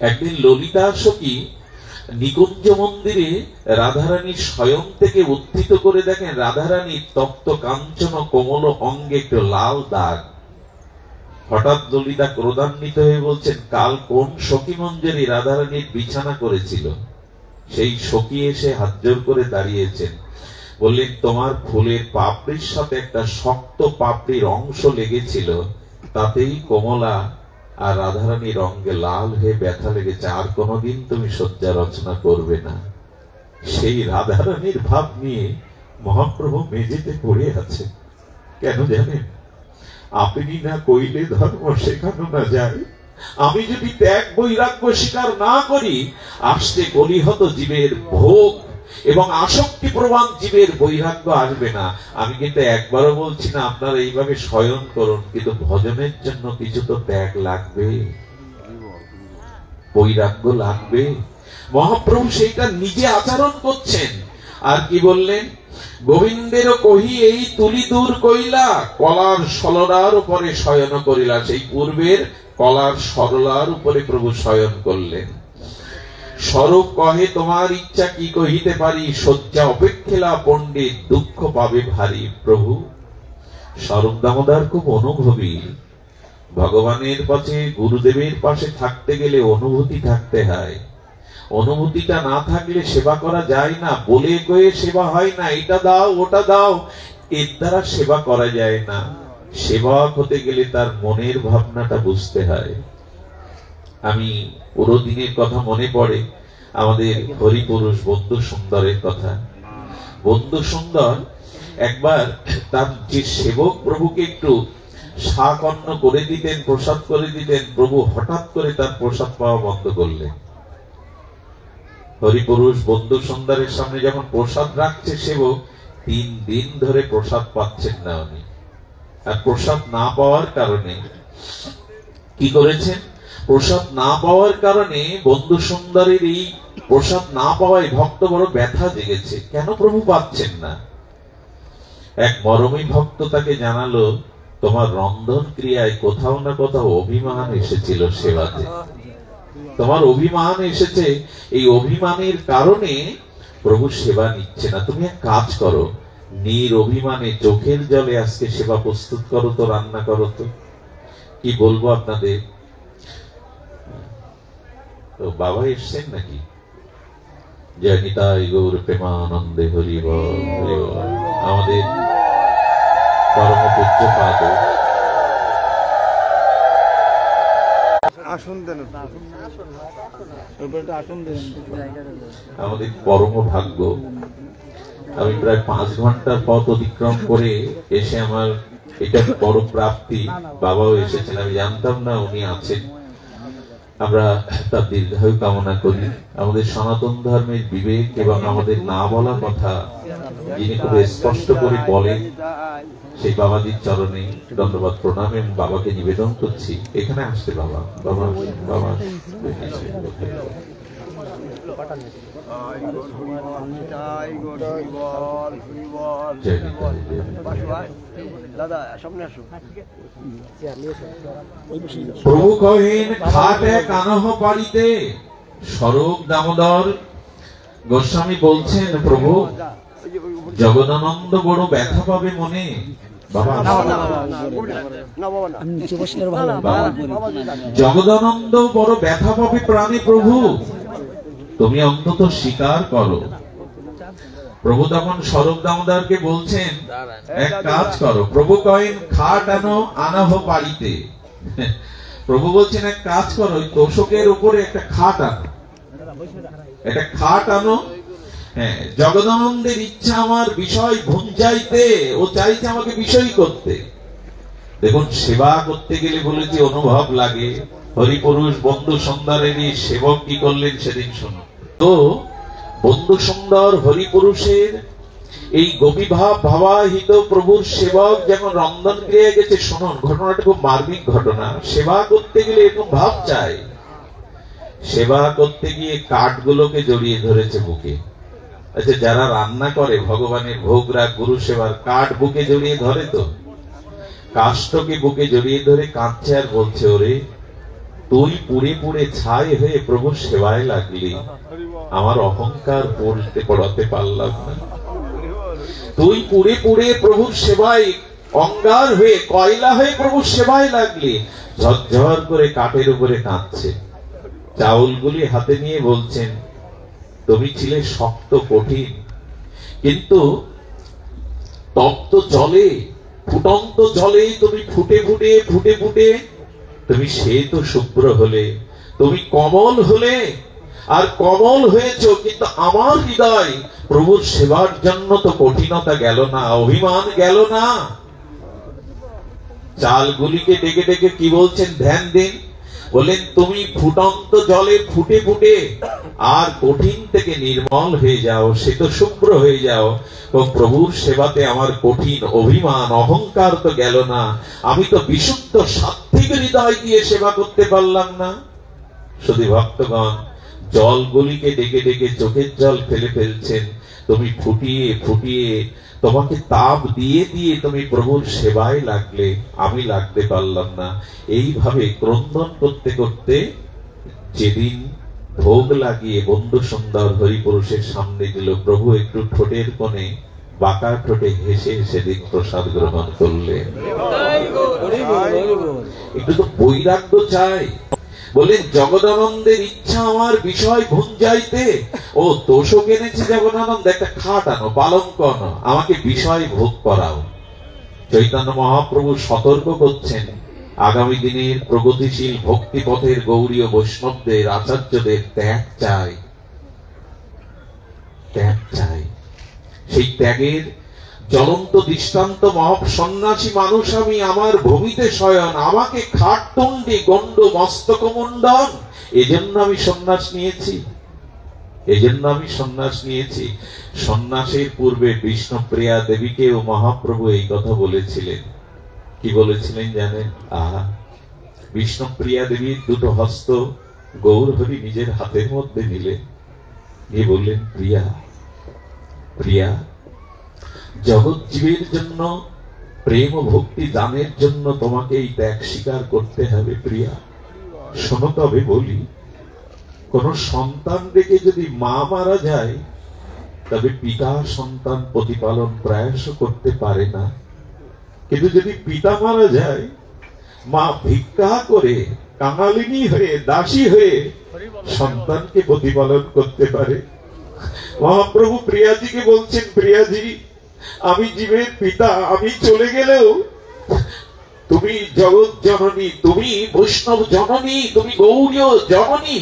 S1: একদিন ললিতা সখী নিকুঞ্জ মন্দিরে রাধারানী স্বয়ং থেকে উত্থিত করে দেখেন রাধারানীর তপ্ত কাঞ্চন কোমল অঙ্গে একটু লাল দাগ। হঠাৎ ললিতা ক্রোধান্বিত হয়ে বলছেন, কাল কোন সখী মঞ্জরি রাধারানীর বিছানা করেছিল? সেই সখী এসে হাত জোর করে দাঁড়িয়েছেন, বললেন, তোমার ফুলের পাপড়ির সাথে একটা শক্ত পাপড়ির অংশ লেগেছিল, তাতেই কমলা আর রাধারানীর অঙ্গে লাল হয়ে ব্যথা লেগেছে, আর কোনোদিন তুমি শয্যা রচনা করবে না। সেই রাধারানীর ভাব নিয়ে মহাপ্রভু মেঝেতে পড়ে আছে। কেন জানেন? আপনি না কইলে ধর্ম শেখানো না যায়। আমি যদি ত্যাগ বৈরাগ্য স্বীকার না করি, আসতে কলিহত জীবের ভোগ এবং আসক্তি প্রবান জীবের বৈরাগ্য আসবে না। আমি কিন্তু একবারও বলছি না আপনারা এইভাবে শয়ন করুন, কিন্তু ভজনের জন্য কিছু তো ত্যাগ লাগবে, বৈরাগ্য লাগবে। মহাপ্রভু সেইটা নিজে আচরণ করছেন। আর কি বললেন? গোবিন্দেরও কহি এই তুলি দূর কইলা, কলার সরলার উপরে শয়ন করিলা। সেই পূর্বের কলার সরলার উপরে প্রভু শয়ন করলেন। স্বরূপ কহে তোমার ইচ্ছা কি কহিতে পারি, শয্যা অপেক্ষেলা পণ্ডিত দুঃখ পাবে ভারী। প্রভু স্বরূপ দামোদর খুব অনুভবী। ভগবানের পাশে, গুরুদেবের পাশে থাকতে গেলে অনুভূতি থাকতে হয়। অনুভূতিটা না থাকলে সেবা করা যায় না। বলে কয়ে সেবা হয় না, এটা দাও ওটা দাও, এর দ্বারা সেবা করা যায় না। সেবা হতে গেলে তার মনের ভাবনাটা বুঝতে হয়। আমি পুরো দিনের কথা মনে পড়ে, আমাদের হরিপুরুষ বন্ধু সুন্দরের কথা। বন্ধু সুন্দর একবার তার যে সেবক প্রভুকে একটু শাক অন্ন করে দিতেন, প্রসাদ করে দিতেন, প্রভু হঠাৎ করে তার প্রসাদ পাওয়া বন্ধ করলেন। হরিপুরুষ বন্ধু সুন্দরের সামনে যখন প্রসাদ রাখছে সেবক, 3 দিন ধরে প্রসাদ পাচ্ছেন না উনি। আর প্রসাদ না পাওয়ার কারণে কি করেছেন? প্রসাদ না পাওয়ার কারণে বন্ধু সুন্দরের এই প্রসাদ না পাওয়ায় ভক্ত বড় ব্যথা জেগেছে। কেন প্রভু পাচ্ছেন না? এক মরমী ভক্ত তাকে জানালো, তোমার রন্ধন ক্রিয়ায় কোথাও না কোথাও অভিমান এসেছিল সেবাতে। তোমার অভিমান এসেছে, এই অভিমানের কারণে প্রভু সেবা নিচ্ছে না। তুমি এক কাজ করো, নিরভিমানে চোখের জলে আজকে সেবা প্রস্তুত করো তো, রান্না করো তো। কি বলবো আপনাদের, তো বাবা এসছেন নাকি? জয় নিতাই গৌর প্রেমানন্দে হরি বল, হরি বল। আমাদের পরম পূজ্যপাদ আমাদের পরম ভাগ্য। আমি প্রায় 5 ঘন্টার পথ অতিক্রম করে এসে আমার এটা বড় প্রাপ্তি। বাবাও এসেছেন, আমি জানতাম না উনি আছেন। আমরা তার দীর্ঘায়ু কামনা করি। আমাদের সনাতন ধর্মের বিবেক এবং আমাদের না বলা কথা যিনি খুব স্পষ্ট করে বলেন, সেই বাবাজির চরণে দণ্ডবাদ প্রণাম এবং বাবাকে নিবেদন করছি। এখানে আসতে বাবা, বাবা, বাবা প্রভু কহেন খাটে কানহ পাড়িতে। স্বরূপ দামোদর গোস্বামী বলছেন, প্রভু জগদানন্দ বড় ব্যথা পাবে মনে, বাবা
S3: না বাবা না
S4: আমি নিচে বসলে আরো ভালো
S1: বাবা।
S4: হবে।
S1: জগদানন্দ বড় ব্যথা পাবে প্রাণী প্রভু, তুমি অন্তত স্বীকার করো। প্রভু তখন স্বরূপ দামোদরকে বলছেন এক কাজ করো। প্রভু কয়েন খাট আনো, আনাভো বাড়িতে। প্রভু বলছেন এক কাজ করো, ওই তোষকের উপরে একটা খাট আনো, একটা খাট আনো। হ্যাঁ, জগদানন্দের ইচ্ছা আমার বিষয় ভুঞ্জাইতে, ও চাইছে আমাকে বিষয় করতে। দেখুন, সেবা করতে গেলে বলেছি অনুভব লাগে। হরিপুরুষ বন্ধু সুন্দরেরই সেবক কি করলেন সেদিন শুনুন তো। বন্ধু সুন্দর হরিপুরুষের এই গোপীভাব ভাবাহিত প্রভুর সেবক যেমন রন্ধন ক্রিয়া গেছে। শুনুন, ঘটনাটা খুব মার্মিক ঘটনা। সেবা করতে গেলে এরকম ভাব চাই। সেবা করতে গিয়ে কাঠগুলোকে জড়িয়ে ধরেছে বুকে। আচ্ছা, যারা রান্না করে ভগবানের ভোগ রাগ গুরু সেবার কাঠ বুকে জড়িয়ে ধরে তো, কাষ্ঠকে বুকে জড়িয়ে ধরে কাঁদছে আর বলছে, ওরে তুই পুড়ে পুড়ে ছাই হয়ে প্রভুর সেবায় লাগলি, আমার অহংকার পড়াতে পারলাম না। তুই পুড়ে পুড়ে প্রভুর সেবায় অঙ্গার হয়ে কয়লা হয়ে প্রভুর সেবায় লাগলি। ঝরঝর করে কাঠের উপরে কাঁদছে। চাউলগুলি হাতে নিয়ে বলছেন, তুমি ছিলে শক্ত কঠিন, কিন্তু তপ্ত জলে ফুটন্ত জলে তুমি ফুটে ফুটে ফুটে ফুটে তুমি শ্বেত শুভ্র হলে, তুমি কমল হলে। আর কমল হয়েছ, কিন্তু আমার হৃদয় প্রভুর সেবার জন্য তো কঠিনতা গেল না, অভিমান গেল না। চালগুলিকে ডেকে ডেকে কি বলছেন ধ্যান দিন। বলেন, তুমি ফুটন্ত জলে ফুটে ফুটে আর কঠিন থেকে নির্মল হয়ে যাও, শ্বেত শুভ্র হয়ে যাও। তো প্রভুর সেবাতে আমার কঠিন অভিমান অহংকার তো গেল না, আমি তো বিশুদ্ধ সাত্বিক হৃদয় দিয়ে সেবা করতে পারলাম না। শুধু ভক্তগণ জলগুলিকে ডেকে ডেকে চোখের জল ফেলে ফেলছেন। তুমি ফুটিয়ে ফুটিয়ে তোমাকে তাপ দিয়ে দিয়ে তুমি প্রভুর সেবায় লাগলে, আমি লাগতে পারলাম না। এইভাবে ক্রন্দন করতে করতে যেদিন ভোগ লাগিয়ে বন্ধু সুন্দর হরিপুরুষের সামনে দিল, প্রভু একটু ঠোঁটের কোণে বাঁকা ঠোঁটে হেসে সেদিন প্রসাদ গ্রহণ করলেন। একটু তো বৈরাগ্য চাই। বলেন, জগদানন্দের ইচ্ছা আমার বিষয় ভুঞ্জাইতে। ও তোষক এনেছে জগদানন্দ, একটা খাট আনো, পালঙ্ক আনো, আমাকে বিষয় ভোগ করাও। চৈতন্য মহাপ্রভু সতর্ক করছেন, আগামী দিনের প্রগতিশীল ভক্তি পথের গৌরীয় বৈষ্ণবদের আচার্যদের ত্যাগ চাই, ত্যাগ চাই। সেই ত্যাগের জ্বলন্ত দৃষ্টান্ত মহৎ সন্ন্যাসী মানুষ আমি, আমার ভূমিতে শয়ন, আমাকে খাটতুণ্ডি গণ্ড মস্তক মুণ্ডন। এজন্য আমি সন্ন্যাস নিয়েছি, এজন্য আমি সন্ন্যাস নিয়েছি। সন্ন্যাসের পূর্বে বিষ্ণুপ্রিয়া দেবীকেও মহাপ্রভু এই কথা বলেছিলেন। কি বলেছিলেন জানেন? বিষ্ণুপ্রিয়া দেবীর দুটো হস্ত গৌরহরি নিজের হাতের মধ্যে নিলেন, নিয়ে বললেন, প্রিয়া প্রিয়া, জগৎ জীবের জন্য প্রেম ও ভক্তি দানের জন্য তোমাকে এই ত্যাগ স্বীকার করতে হবে। প্রিয়া শোনো, তবে বলি, কোন সন্তান রেখে যদি মা মারা যায়, তবে পিতা সন্তান প্রতিপালন প্রয়াস করতে পারে না। কিন্তু যদি পিতা মারা যায়, মা ভিক্ষা করে কাঙালিনী হয়ে দাসী হয়ে সন্তানকে প্রতিপালন করতে পারে। মহাপ্রভু প্রিয়াজিকে বলছেন, প্রিয়াজি, আমি জীবের পিতা, আমি চলে গেলেও তুমি জগৎ জননী, তুমি বৈষ্ণব জননী, তুমি গৌরীয় জননী।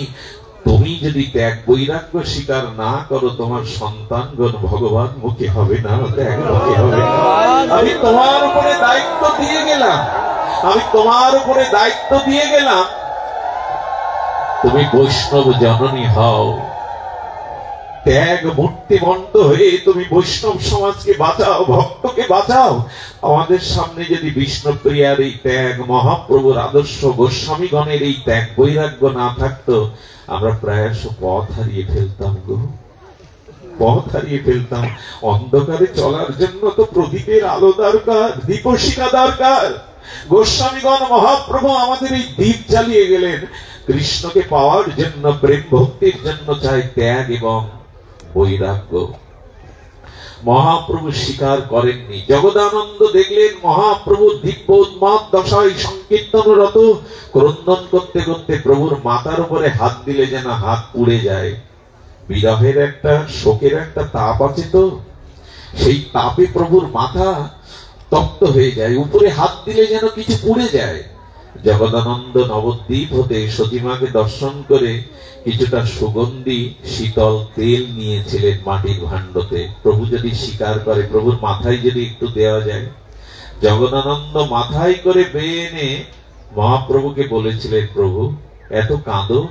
S1: তুমি যদি ত্যাগ বৈরাগ্য স্বীকার না করো, তোমার সন্তানগণ ভগবান মুখে হবে না, ত্যাগ মুখে হবে না। আমি তোমার উপরে দায়িত্ব দিয়ে গেলাম, আমি তোমার উপরে দায়িত্ব দিয়ে গেলাম, তুমি বৈষ্ণব জননী হও। ত্যাগ মূর্তিমন্ত হয়ে তুমি বৈষ্ণব সমাজকে বাঁচাও, ভক্তকে বাঁচাও। আমাদের সামনে যদি বিষ্ণুপ্রিয়ার এই ত্যাগ, মহাপ্রভুর আদর্শ, গোস্বামীগণের এই ত্যাগ বৈরাগ্য না থাকতো, আমরা প্রায়শ পথ হারিয়ে ফেলতাম গো, পথ হারিয়ে ফেলতাম। অন্ধকারে চলার জন্য তো প্রদীপের আলো দরকার, দীপশিখা দরকার। গোস্বামীগণ মহাপ্রভু আমাদের এই দ্বীপ জ্বালিয়ে গেলেন। কৃষ্ণকে পাওয়ার জন্য, প্রেম ভক্তির জন্য চাই ত্যাগ এবং বৈরাগ্য। মহাপ্রভু স্বীকার করেননি। জগদানন্দ দেখলেন মহাপ্রভুর দিব্য উন্মাদ দশায় সংকীর্তনরত, ক্রন্দন করতে করতে প্রভুর মাথার উপরে হাত দিলে যেন হাত পুড়ে যায়। বিরহের একটা, শোকের একটা তাপ আছে তো, সেই তাপে প্রভুর মাথা তপ্ত হয়ে যায়, উপরে হাত দিলে যেন কিছু পুড়ে যায়। জগদানন্দ নবদ্বীপ হতে সতীমাকে দর্শন করে কিছুটা সুগন্ধি শীতল তেল নিয়েছিলেন মাটির ভাণ্ডতে। প্রভু যদি স্বীকার করে, প্রভুর মাথায় যদি একটু দেওয়া যায়। জগদানন্দ মাথায় করে বেয়ে এনে মহাপ্রভুকে বলেছিলেন, প্রভু এত কাঁদো,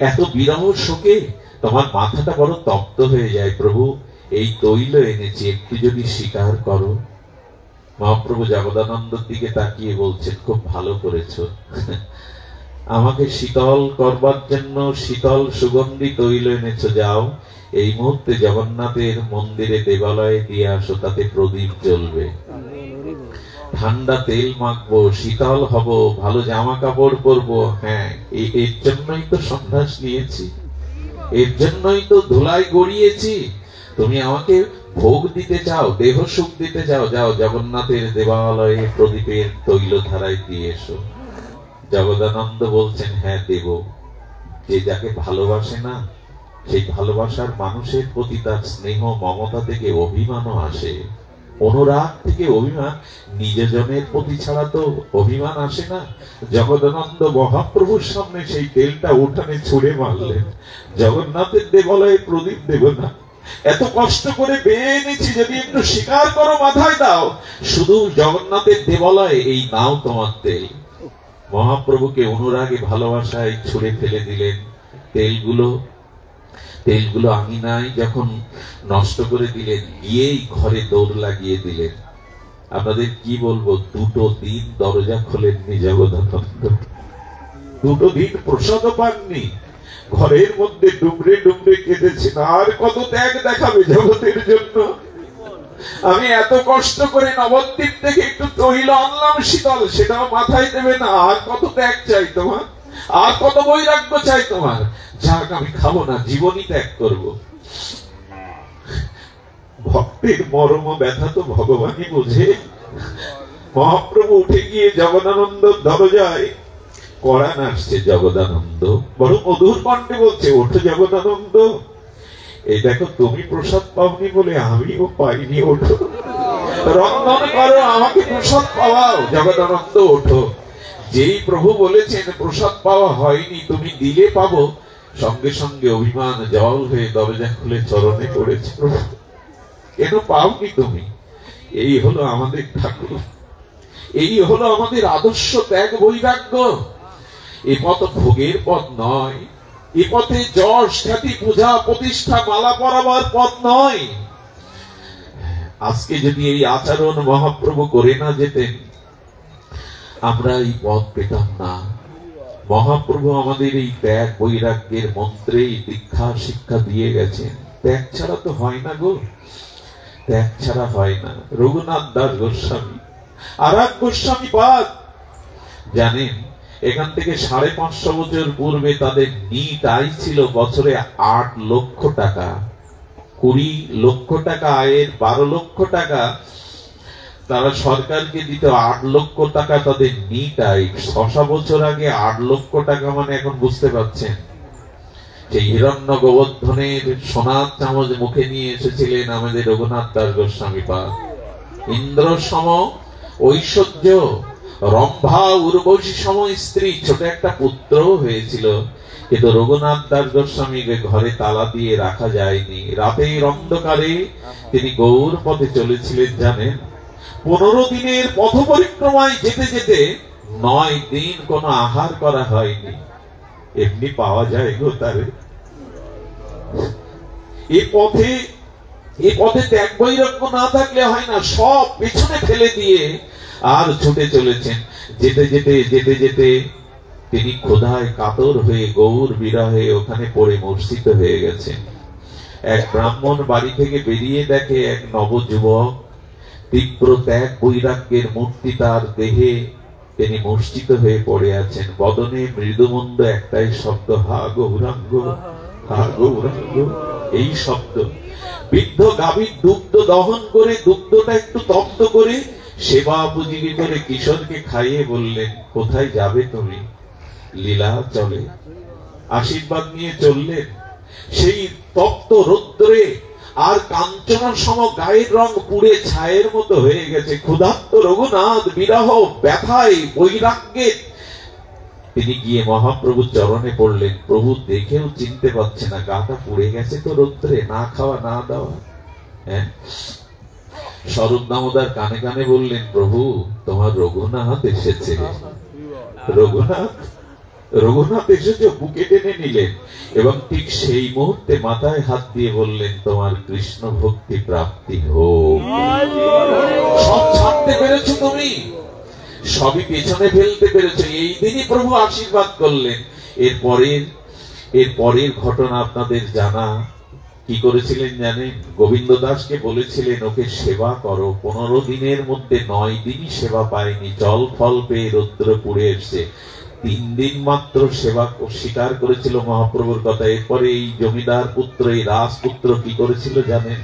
S1: এত বিরহ শোকে তোমার মাথাটা বড় তপ্ত হয়ে যায়, প্রভু এই তৈল এনেছি, একটু যদি স্বীকার করো। মহাপ্রভু জগদানন্দর দিকে তাকিয়ে বলছেন, খুব ভালো করেছো, আমাকে শীতল করবার জন্য শীতল সুগন্ধি তৈল এনেছো, যাও এই মুহূর্তে জগন্নাথের মন্দিরে দেবালয়ে দিয়ে আসো, তাতে প্রদীপ জ্বলবে, ঠান্ডা তেল মাখবো, শীতল হব, ভালো জামা কাপড় পরবো। হ্যাঁ, এর জন্যই তো সন্ন্যাস নিয়েছি, এর জন্যই তো ধুলাই গড়িয়েছি। তুমি আমাকে ভোগ দিতে চাও, দেহ সুখ দিতে চাও, যাও জগন্নাথের দেবালয়ে প্রদীপের তৈল ধারায় দিয়ে এসো। জগদানন্দ বলছেন, হ্যাঁ দেব। যে যাকে ভালোবাসে না, সেই ভালোবাসার মানুষের প্রতি তার স্নেহ মমতা থেকে অভিমানও আসে, অনুরাগ থেকে অভিমান। নিজজনের প্রতি ছাড়া তো অভিমান আসে না। জগদানন্দ মহাপ্রভুর সামনে সেই তেলটা উঠানে ছুঁড়ে মারলেন। জগন্নাথের দেবালয়ে প্রদীপ দেব না, এত কষ্ট করে বেয়ে এনেছি, যদি একটু স্বীকার করো, মাথায় দাও, শুধু জগন্নাথের দেবালয়ে এই নাও তোমার তেল। মহাপ্রভুকে অনুরাগে ভালোবাসায় ছুঁড়ে ফেলে দিলেন। তেলগুলো আঙিনায় যখন নষ্ট করে দিলেন, গিয়েই ঘরে দৌড় লাগিয়ে দিলেন। আপনাদের কি বলবো, 2 দিন দরজা খোলেননি জগদানন্দ, 2 দিন প্রসাদও পাননি, ঘরের মধ্যে ডুবরে ডুবরে কেঁদেছেন। আর কত ত্যাগ দেখাবে জগতের জন্য? আমি এত কষ্ট করে নবদ্বীপ থেকে একটু তৈল আনলাম শীতল, সেটাও মাথায় দেবে না। আর কত ত্যাগ চাই তোমার, আর কত বৈরাগ্য চাই তোমার? যাক, আমি খাবো না, জীবনই ত্যাগ করব। ভক্তের মরম ব্যথা তো ভগবানই বোঝে। মহাপ্রভু উঠে গিয়ে জগদানন্দ দরজায় কড়া নাড়ছে। জগদানন্দ বড় মধুর কণ্ঠে বলছে, ওঠো জগদানন্দ, এই দেখো তুমি প্রসাদ পাওনি বলে আমিও পাইনি, ওঠো, রন্ধন করো, আমাকে প্রসাদ পাওয়াও। জগদানন্দ ওঠো। যেই প্রভু বলেছেন প্রসাদ পাওয়া হয়নি, তুমি দিলে পাবো, সঙ্গে সঙ্গে অভিমান জল হয়ে দরজা খুলে চরণে পড়েছে। প্রভু কেন পাওনি তুমি? এই হলো আমাদের ঠাকুর, এই হলো আমাদের আদর্শ ত্যাগ বৈরাগ্য। এ পথ ভোগের পথ নয়, এ পথে যশ খ্যাতি পূজা প্রতিষ্ঠা মালা পরাবার পথ নয়। আজকে যদি এই আচরণ মহাপ্রভু করে না যেতেন, আমরা এই পথ পেতাম না। মহাপ্রভু আমাদের এই ত্যাগ বৈরাগ্যের মন্ত্রে দীক্ষা শিক্ষা দিয়ে গেছেন। ত্যাগ ছাড়া তো হয় না গো, ত্যাগ ছাড়া হয় না। রঘুনাথ দাস গোস্বামী আর এক গোস্বামী পাদ জানেন, এখান থেকে 550 বছর পূর্বে তাদের নিট আয় ছিল বছরে 8 লক্ষ টাকা। 20 লক্ষ টাকা আয়ের 12 লক্ষ টাকা তারা সরকারকে দিত। 8 লক্ষ টাকা তাদের নিট আয়। 6 বছর আগে 8 লক্ষ টাকা মানে এখন বুঝতে পারছেন। সেই হিরণ্য গোবর্ধনের সোনার চামচ মুখে নিয়ে এসেছিলেন আমাদের রঘুনাথ দাস গোস্বামী পাদ। ইন্দ্র সম ঐশ্বর্য, রম্ভা উর্বশী সম স্ত্রী, ছোট একটা পুত্র হয়েছিল, কিন্তু রঘুনাথ দাস গোস্বামীকে ঘরে তালা দিয়ে রাখা যায়নি। রাতের অন্ধকারে তিনি গৌর পথে চলেছিলেন। জানেন, 15 দিনের পথ পরিক্রমায় যেতে যেতে 9 দিন কোনো আহার করা হয়নি। এমনি পাওয়া যায় গো তারে? এ পথে ত্যাগ বৈরাগ্য না থাকলে হয় না। সব পেছনে ফেলে দিয়ে আর ছুটে চলেছেন। যেতে যেতে যেতে যেতে তিনি ক্ষুধায় কাতর হয়ে গৌর বিরহে ওখানে পড়ে মূর্ছিত হয়ে গেছেন। এক ব্রাহ্মণ বাড়ি থেকে বেরিয়ে দেখে এক নবযুবক তীব্র ত্যাগ বৈরাগ্যের মূর্তি তার দেহে, তিনি মূর্ছিত হয়ে পড়ে আছেন। বদনে মৃদুমন্দ একটাই শব্দ, হা গৌরাঙ্গ, হা গৌরাঙ্গ। এই শব্দ। বৃদ্ধ গাভীর দুগ্ধ দহন করে, দুগ্ধটা একটু তপ্ত করে সেবা উপযোগী করে কিশোরকে খাইয়ে বললেন, কোথায় যাবে তুমি? লীলা চলে। আশীর্বাদ নিয়ে চললেন। সেই তপ্ত রৌদ্রে আর কাঞ্চনা সম গায়ের রং পুড়ে ছায়ের মতো হয়ে গেছে। ক্ষুধার্ত রঘুনাথ বিরহ ব্যথায় বৈরাগ্যে তিনি গিয়ে মহাপ্রভুর চরণে পড়লেন। প্রভু দেখেও চিনতে পারছে না, গাটা পুড়ে গেছে তো রৌদ্রে, না খাওয়া না দেওয়া। হ্যাঁ, স্বরূপ দামোদর কানে কানে বললেন, প্রভু তোমার রঘুনাথ এসেছে। রঘুনাথ এসেছে, বুকে টেনে নিলেন এবং ঠিক সেই মুহূর্তে মাথায় হাত দিয়ে বললেন, তোমার কৃষ্ণ ভক্তি প্রাপ্তি হোক। সব ছাড়তে পেরেছো তুমি, সবই পেছনে ফেলতে পেরেছো। এই দিনই প্রভু আশীর্বাদ করলেন। এরপরের ঘটনা আপনাদের জানা। কি করেছিলেন জানেন? গোবিন্দ দাসকে বলেছিলেন, ওকে সেবা করো। 15 দিনের মধ্যে 9 দিনই সেবা পায়নি, জল ফল পেয়ে রৌদ্র পুড়ে এসছে। 3 দিন মাত্র সেবা স্বীকার করেছিল মহাপ্রভুর কথা। এরপরে এই জমিদার পুত্র, এই রাজপুত্র কি করেছিল জানেন?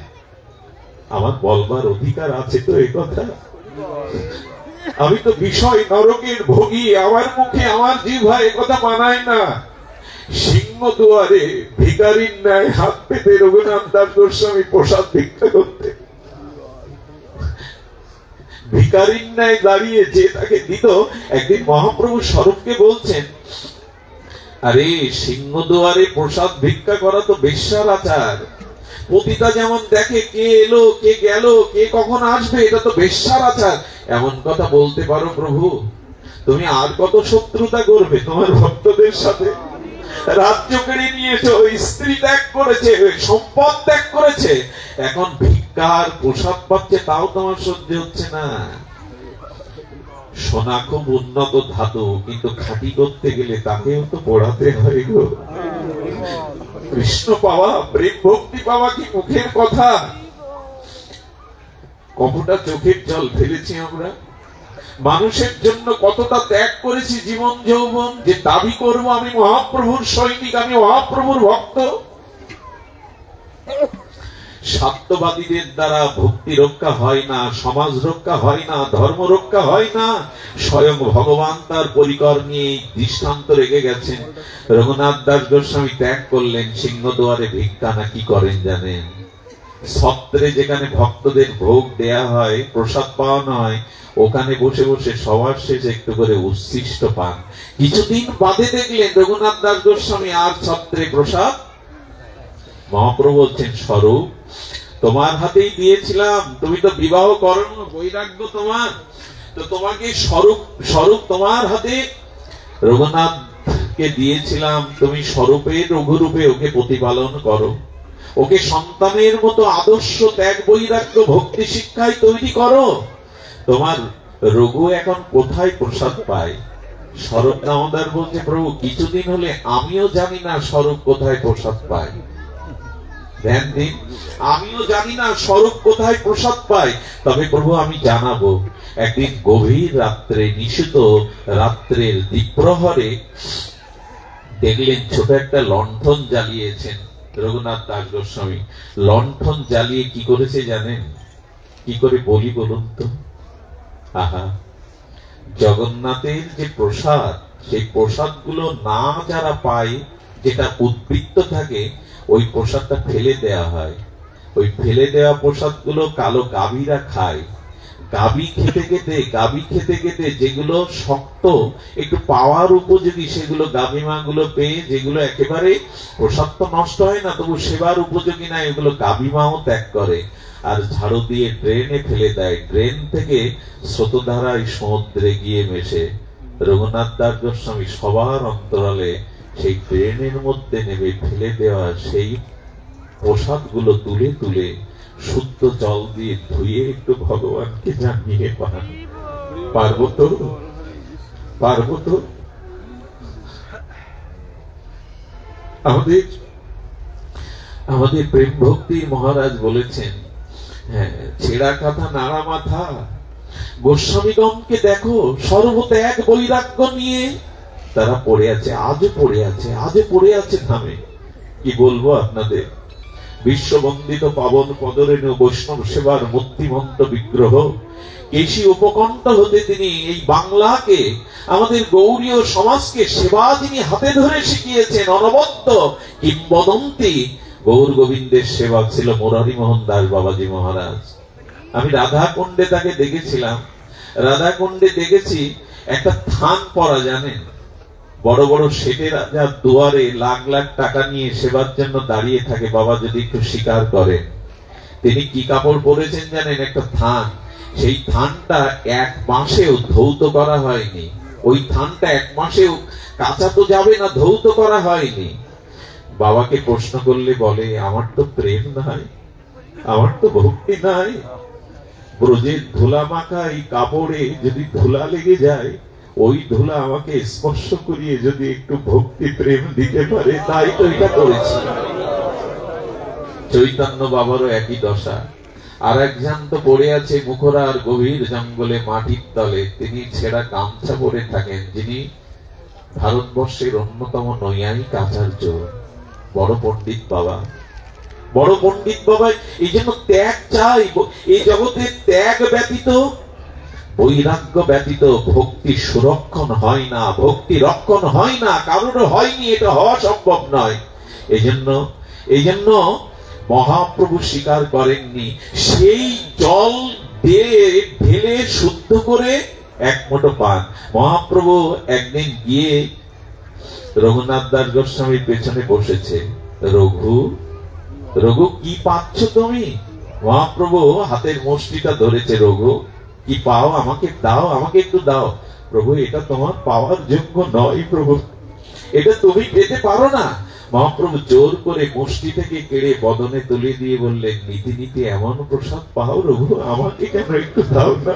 S1: আমার বলবার অধিকার আছে তো এই কথা? আমি তো বিষয় নরকের ভোগী, আমার মুখে আমার জিহ্বা কথা মানায় না। সিংহ দুয়ারে ভিখারির ন্যায় হাত পেতে রঘুনাথ দাস গোস্বামী প্রসাদ ভিক্ষা করতে, ভিখারির ন্যায় দাঁড়িয়ে যে তাকে দিত। একদিন মহাপ্রভু স্বরূপকে বলছেন, আরে সিংহ দুয়ারে প্রসাদ ভিক্ষা করা তো বেশ্যার আচার। পতিতা যেমন দেখে কে এলো কে গেল কে কখন আসবে, এটা তো বেশ্যার আচার। এমন কথা বলতে পারো প্রভু? তুমি আর কত শত্রুতা করবে তোমার ভক্তদের সাথে? রাজ্য কেড়ে নিয়েছে, স্ত্রী ত্যাগ করেছে, সম্পদ ত্যাগ করেছে, এখন ভিক্ষার প্রসাদ পাচ্ছে, তাও তোমার সহ্য হচ্ছে না। সোনা খুব উন্নত ধাতু, কিন্তু খাঁটি করতে গেলে তাকেও তো পড়াতে হয় গো। কৃষ্ণ পাওয়া, প্রেম ভক্তি পাওয়া কি মুখের কথা? কতটা চোখের জল ফেলেছি আমরা, মানুষের জন্য কতটা ত্যাগ করেছি জীবন যৌবন, যে দাবি করব আমি মহাপ্রভুর সৈনিক, আমি মহাপ্রভুর ভক্ত। সাত্যবাদীদের দ্বারা ভক্তি রক্ষা হয় না, সমাজ রক্ষা হয় না, ধর্ম রক্ষা হয় না। স্বয়ং ভগবান তার পরিকর নিয়ে দৃষ্টান্ত রেখে গেছেন। রঘুনাথ দাস গোস্বামী ত্যাগ করলেন। সিংহদুয়ারে ভিক্ষা না কি করেন জানেন? সত্রে যেখানে ভক্তদের ভোগ দেয়া হয়, প্রসাদ পাওয়ানো হয়, ওখানে বসে বসে সবার শেষে একটু করে উচ্ছিষ্ট পান। কিছুদিন বাদে দেখলেন রঘুনাথ দাস গোস্বামী আর সত্রে প্রসাদ। মহাপ্রভু বলছেন, স্বরূপ তোমার হাতেই দিয়েছিলাম, তুমি তো বিবাহ করো না, বৈরাগ্য তোমার, তো তোমাকে স্বরূপ তোমার হাতে রঘুনাথকে দিয়েছিলাম, তুমি স্বরূপের রঘুরূপে ওকে প্রতিপালন করো, ওকে সন্তানের মতো আদর্শ ত্যাগ বৈরাগ্য ভক্তি শিক্ষায় তৈরি করো। তোমার রঘু এখন কোথায় প্রসাদ পায়? স্বরূপ দামোদর বলছে, প্রভু কিছুদিন হলে আমিও জানি না স্বরূপ কোথায় প্রসাদ পায়। ধ্যান দিন, আমিও জানি না স্বরূপ কোথায় প্রসাদ পায়, তবে প্রভু আমি জানাবো। একদিন গভীর রাত্রে, নিশিত রাত্রের দ্বিপ্রহরে দেখলেন ছোট একটা লণ্ঠন জ্বালিয়েছেন রঘুনাথ দাস গোস্বামী। লণ্ঠন জ্বালিয়ে কি করেছে জানেন? কি করে বলি বলুন তো? আহা, জগন্নাথের যে প্রসাদ, সেই প্রসাদ গুলো না যারা পায়, যেটা উদ্বৃত্ত থাকে, ওই প্রসাদটা ফেলে দেয়া হয়। ওই ফেলে দেওয়া প্রসাদ গুলো কালো গাভীরা খায়। গাভী খেতে খেতে যেগুলো শক্ত, একটু পাওয়ার উপযোগী, সেগুলো গাভী মা গুলো পেয়ে, যেগুলো একেবারে প্রসাদ তো নষ্ট হয় না, তবু সেবার উপযোগী না, এগুলো গাভী মাও ত্যাগ করে আর ঝাড়ু দিয়ে ড্রেনে ফেলে দেয়। ড্রেন থেকে স্রোতধারায় সমুদ্রে গিয়ে মেশে। রঘুনাথ দাস গোস্বামী সবার অন্তরালে সেই ড্রেনের মধ্যে নেমে ফেলে দেওয়া সেই প্রসাদ গুলো তুলে তুলে শুদ্ধ জল দিয়ে ধুয়ে একটু ভগবানকে জানিয়ে পান। পারবো তো? আমাদের প্রেম ভক্তি মহারাজ বলেছেন, হ্যাঁ, ছেঁড়া কাঁথা নাড়া মাথা। গোস্বামীগণকে দেখো, সর্বত্যাগ বৈরাগ্য নিয়ে তারা পড়ে আছে, আজও পড়ে আছে ধামে। কি বলবো আপনাদের? বিশ্ববন্দিত পাবন পদরেণু বৈষ্ণব সেবার মূর্তিমন্ত বিগ্রহ কেশী উপকণ্ঠ হতে তিনি এই বাংলাকে, আমাদের গৌড়ীয় সমাজকে সেবা তিনি হাতে ধরে শিখিয়েছেন। অনবদ্য কিংবদন্তি গৌর গোবিন্দের সেবা ছিল মুরারি মোহন দাস বাবাজি মহারাজ। আমি রাধাকুণ্ডে তাকে দেখেছিলাম। রাধাকুণ্ডে দেখেছি একটা থান পরা, জানেন, বড় বড় শেঠের রাজার দুয়ারে লাখ লাখ টাকা নিয়ে সেবার জন্য দাঁড়িয়ে থাকে, বাবা যদি একটু স্বীকার করেন। তিনি কি কাপড় পরেছেন জানেন? একটা থান। সেই থানটা এক মাসেও ধৌত করা হয়নি। ওই থানটা এক মাসেও কাঁচা তো যাবে না, ধৌত করা হয়নি। বাবাকে প্রশ্ন করলে বলে, আমার তো প্রেম নাই, আমার তো ভক্তি নাই। ব্রজের ধুলা মাখা এই কাপড়ে যদি ধুলা লেগে যায়, ওই ধুলা আমাকে স্পর্শ করিয়ে যদি একটু ভক্তি প্রেম দিতে পারে, তাই তো এটা করেছি। চৈতন্য বাবারও একই দশা। আর একজন তো পড়ে আছে মুখরার গভীর জঙ্গলে মাটির তলে। তিনি ছেঁড়া গামছা পরে থাকেন, যিনি ভারতবর্ষের অন্যতম নৈয়ায়িক আচার্য, বড় পণ্ডিত বাবা। বড় পণ্ডিত বাবা এই জন্য ত্যাগ চাই। এই জগতে ত্যাগ ব্যতীত, বৈরাগ্য ব্যতীত ভক্তি সুরক্ষণ হয় না, ভক্তি রক্ষণ হয় না, কারোর হয়নি, এটা হওয়া সম্ভব নয়। এই জন্য মহাপ্রভু স্বীকার করেননি। সেই জল ঢেলে শুদ্ধ করে এক মুঠো পান। মহাপ্রভু একদিন গিয়ে রঘুনাথ দাস গোস্বামীর পেছনে বসেছে। রঘু, রঘু কি পাচ্ছ তুমি? মহাপ্রভু হাতের মুষ্টিটা ধরেছে। রঘু কি পাও? আমাকে দাও, আমাকে একটু দাও। প্রভু, এটা তোমার পাওয়ার যোগ্য নয় প্রভু, এটা তুমি পেতে পারো না। মহাপ্রভু জোর করে মুষ্টি থেকে কেড়ে বদনে তুলে দিয়ে বললেন, নীতি নীতি এমন প্রসাদ পাও রঘু, আমাকে কেন একটু দাও না?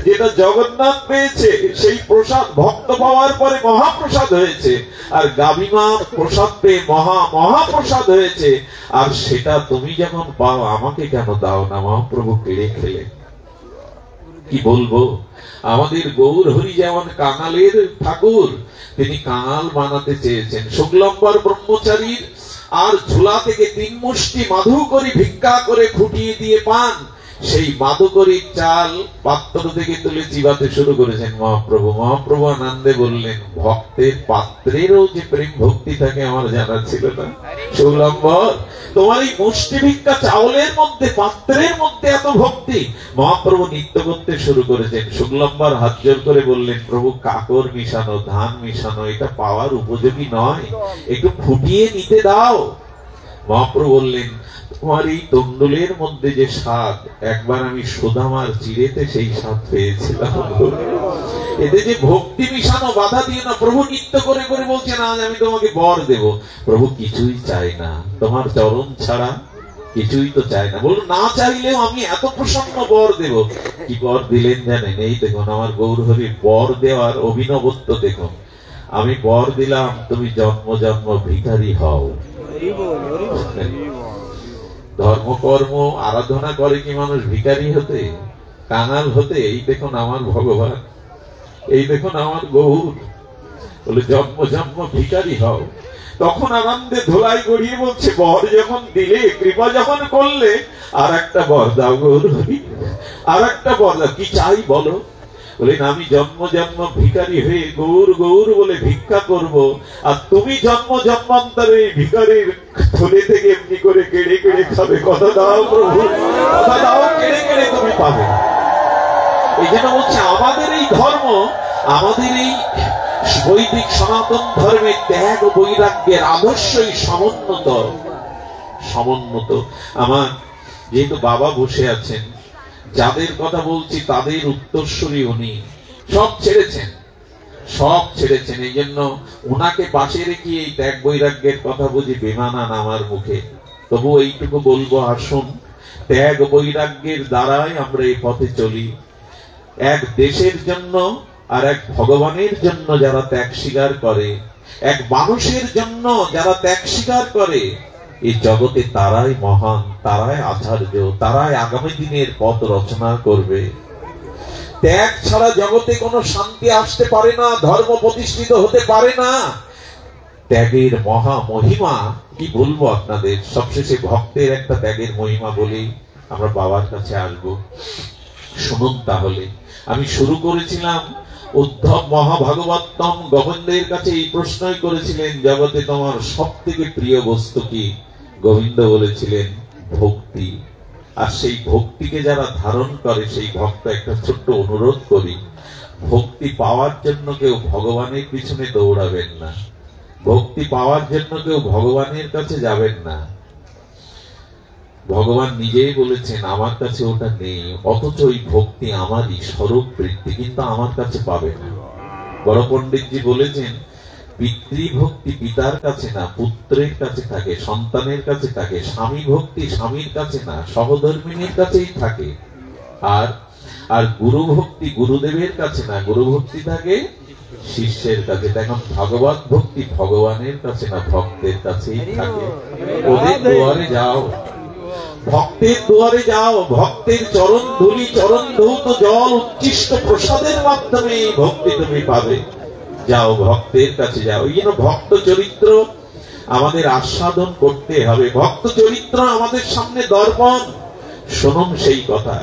S1: যেটা জগন্নাথ পেয়েছে সেই প্রসাদ ভক্ত পাওয়ার পরে মহাপ্রসাদ হয়েছে, আর গাবিমা প্রসাদ পেয়ে মহাপ্রসাদ হয়েছে। আর সেটা তুমি যখন পাও, আমাকে কেন দাও না? মহাপ্রভু কেড়ে খেলে। কি বলবো, আমাদের গৌর হরি যেমন কাঙালের ঠাকুর, তিনি কাঙাল বানাতে চেয়েছেন। শুক্লম্বর ব্রহ্মচারীর আর ঝোলা থেকে 3 মুষ্টি মাধু করে ভিক্ষা করে খুঁটিয়ে দিয়ে পান, সেই মাধুকরীর চাল পাত্র থেকে তুলে চিবাতে শুরু করেছেন মহাপ্রভু। মহাপ্রভু আনন্দে বললেন, ভক্তের পাত্রেরও যে প্রেম ভক্তি থাকে আমার জানা ছিল না। শুক্লম্বর, তোমার এই মুষ্টি ভিক্ষা চাউলের মধ্যে, পাত্রের মধ্যে এত ভক্তি। মহাপ্রভু নৃত্য করতে শুরু করেছেন। শুক্লম্বর হাত জোর করে বললেন, প্রভু, কাকর মিশানো, ধান মিশানো এটা পাওয়ার উপযোগী নয়, একটু ফুটিয়ে নিতে দাও। মহাপ্রভু বললেন, তোমার এই তন্ডুলের মধ্যে যে স্বাদ, একবার আমি সুদামার চিড়েতে সেই স্বাদ পেয়েছিলাম। এতে যে ভক্তি মিশানো, বাধা দিয়ে না। প্রভু নৃত্য করে করে বলছেন, আজ আমি তোমাকে বর দেব। প্রভু কিছুই চাই না, তোমার চরণ ছাড়া কিছুই তো চাই না। বলুন, না চাইলেও আমি এত প্রসন্ন বর দেব। কি বর দিলেন জানেন? এই দেখুন আমার গৌরহরির বর দেওয়ার অভিনবত্ব দেখুন। আমি বর দিলাম, তুমি জন্ম জন্ম ভিখারি হও। ধর্মকর্ম আরাধনা করে কি মানুষ ভিখারি হতে, কাঙাল হতে? এই দেখুন আমার ভগবান, এই দেখুন আমার গৌর, বলে জন্ম জন্ম ভিখারি হও। তখন আনন্দে ধোলাই গড়িয়ে বলছে, বর যখন দিলে, কৃপা যখন করলে, আর একটা বর দাও গৌর, আর একটা বর দাও। কি চাই বলো? বলেন, আমি জন্ম জন্ম ভিখারি হয়ে গৌর গৌর বলে ভিক্ষা করব, আর তুমি জন্ম জন্মান্তরে ভিখারির থলে থেকে এমনি করে কেড়ে কেড়ে খাবে। কথা দাও প্রভু, কথা দাও, কেড়ে কেড়ে তুমি পাবে। এই জন্য বলছে, আমাদের এই ধর্ম, আমাদের এই বৈদিক সনাতন ধর্মে ত্যাগ বৈরাগ্যের আদর্শই সমুন্নত। আমার যেহেতু বাবা বসে আছেন, যাদের কথা বলছি তাদের উত্তরসূরি উনি। সব ছেড়েছেন, সব ছেড়েছেন। এই জন্য উনাকে পাশে রেখে এই ত্যাগ বৈরাগ্যের কথা বুঝি বেমানান আমার মুখে। তবু এইটুকু বলবো, আসুন ত্যাগ বৈরাগ্যের দ্বারাই আমরা এই পথে চলি। এক দেশের জন্য আর এক ভগবানের জন্য যারা ত্যাগ স্বীকার করে, এক মানুষের জন্য যারা ত্যাগ স্বীকার করে, এই জগতে তারাই মহান, তারাই আচার্য, তারাই আগামী দিনের পথ রচনা করবে। ত্যাগ ছাড়া জগতে কোনো শান্তি আসতে পারে না, ধর্ম প্রতিষ্ঠিত হতে পারে না। ত্যাগের মহা মহিমা কি বলবো আপনাদের। সবশেষে ভক্তের একটা ত্যাগের মহিমা বলেই আমরা বাবার কাছে আসবো। শুনুন তাহলে। আমি শুরু করেছিলাম উদ্ধব মহাভাগবতম গোবিন্দের কাছে এই প্রশ্নই করেছিলেন, জগতে তোমার সব থেকে প্রিয় বস্তু কি? গোবিন্দ বলেছিলেন ভক্তি। আর সেই ভক্তিকে যারা ধারণ করে সেই ভক্ত একটা ছোট্ট অনুরোধ করি, ভক্তি পাওয়ার জন্য কেউ ভগবানের পিছনে দৌড়াবেন না, ভক্তি পাওয়ার জন্য কেউ ভগবানের কাছে যাবেন না। ভগবান নিজেই বলেছেন আমার কাছে ওটা নেই, অথচ ওই ভক্তি আমারই স্বরূপ বৃত্তি, কিন্তু আমার কাছে পাবে না। বড় পণ্ডিতজি বলেছেন পিতৃভক্তি পিতার কাছে না পুত্রের কাছে থাকে, সন্তানের কাছে থাকে। স্বামী ভক্তি স্বামীর কাছে না সহধর্মিনীর কাছেই থাকে। আর আর গুরু ভক্তি গুরুদেবের কাছে না, গুরু ভক্তি থাকে শিষ্যের কাছে। এখন ভগবত ভক্তি ভগবানের কাছে না ভক্তের কাছেই থাকে। ওদের দুয়ারে যাও, ভক্তের দুয়ারে যাও, ভক্তের চরণ ধুলি চরণ ধৌত জল উচ্ছিষ্ট প্রসাদের মাধ্যমে এই ভক্তি তুমি পাবে। যাও ভক্তের কাছে যাও। এই জন্য ভক্ত চরিত্র আমাদের আস্বাদন করতে হবে। ভক্ত চরিত্র আমাদের সামনে দর্পণ। শুনুন সেই কথা,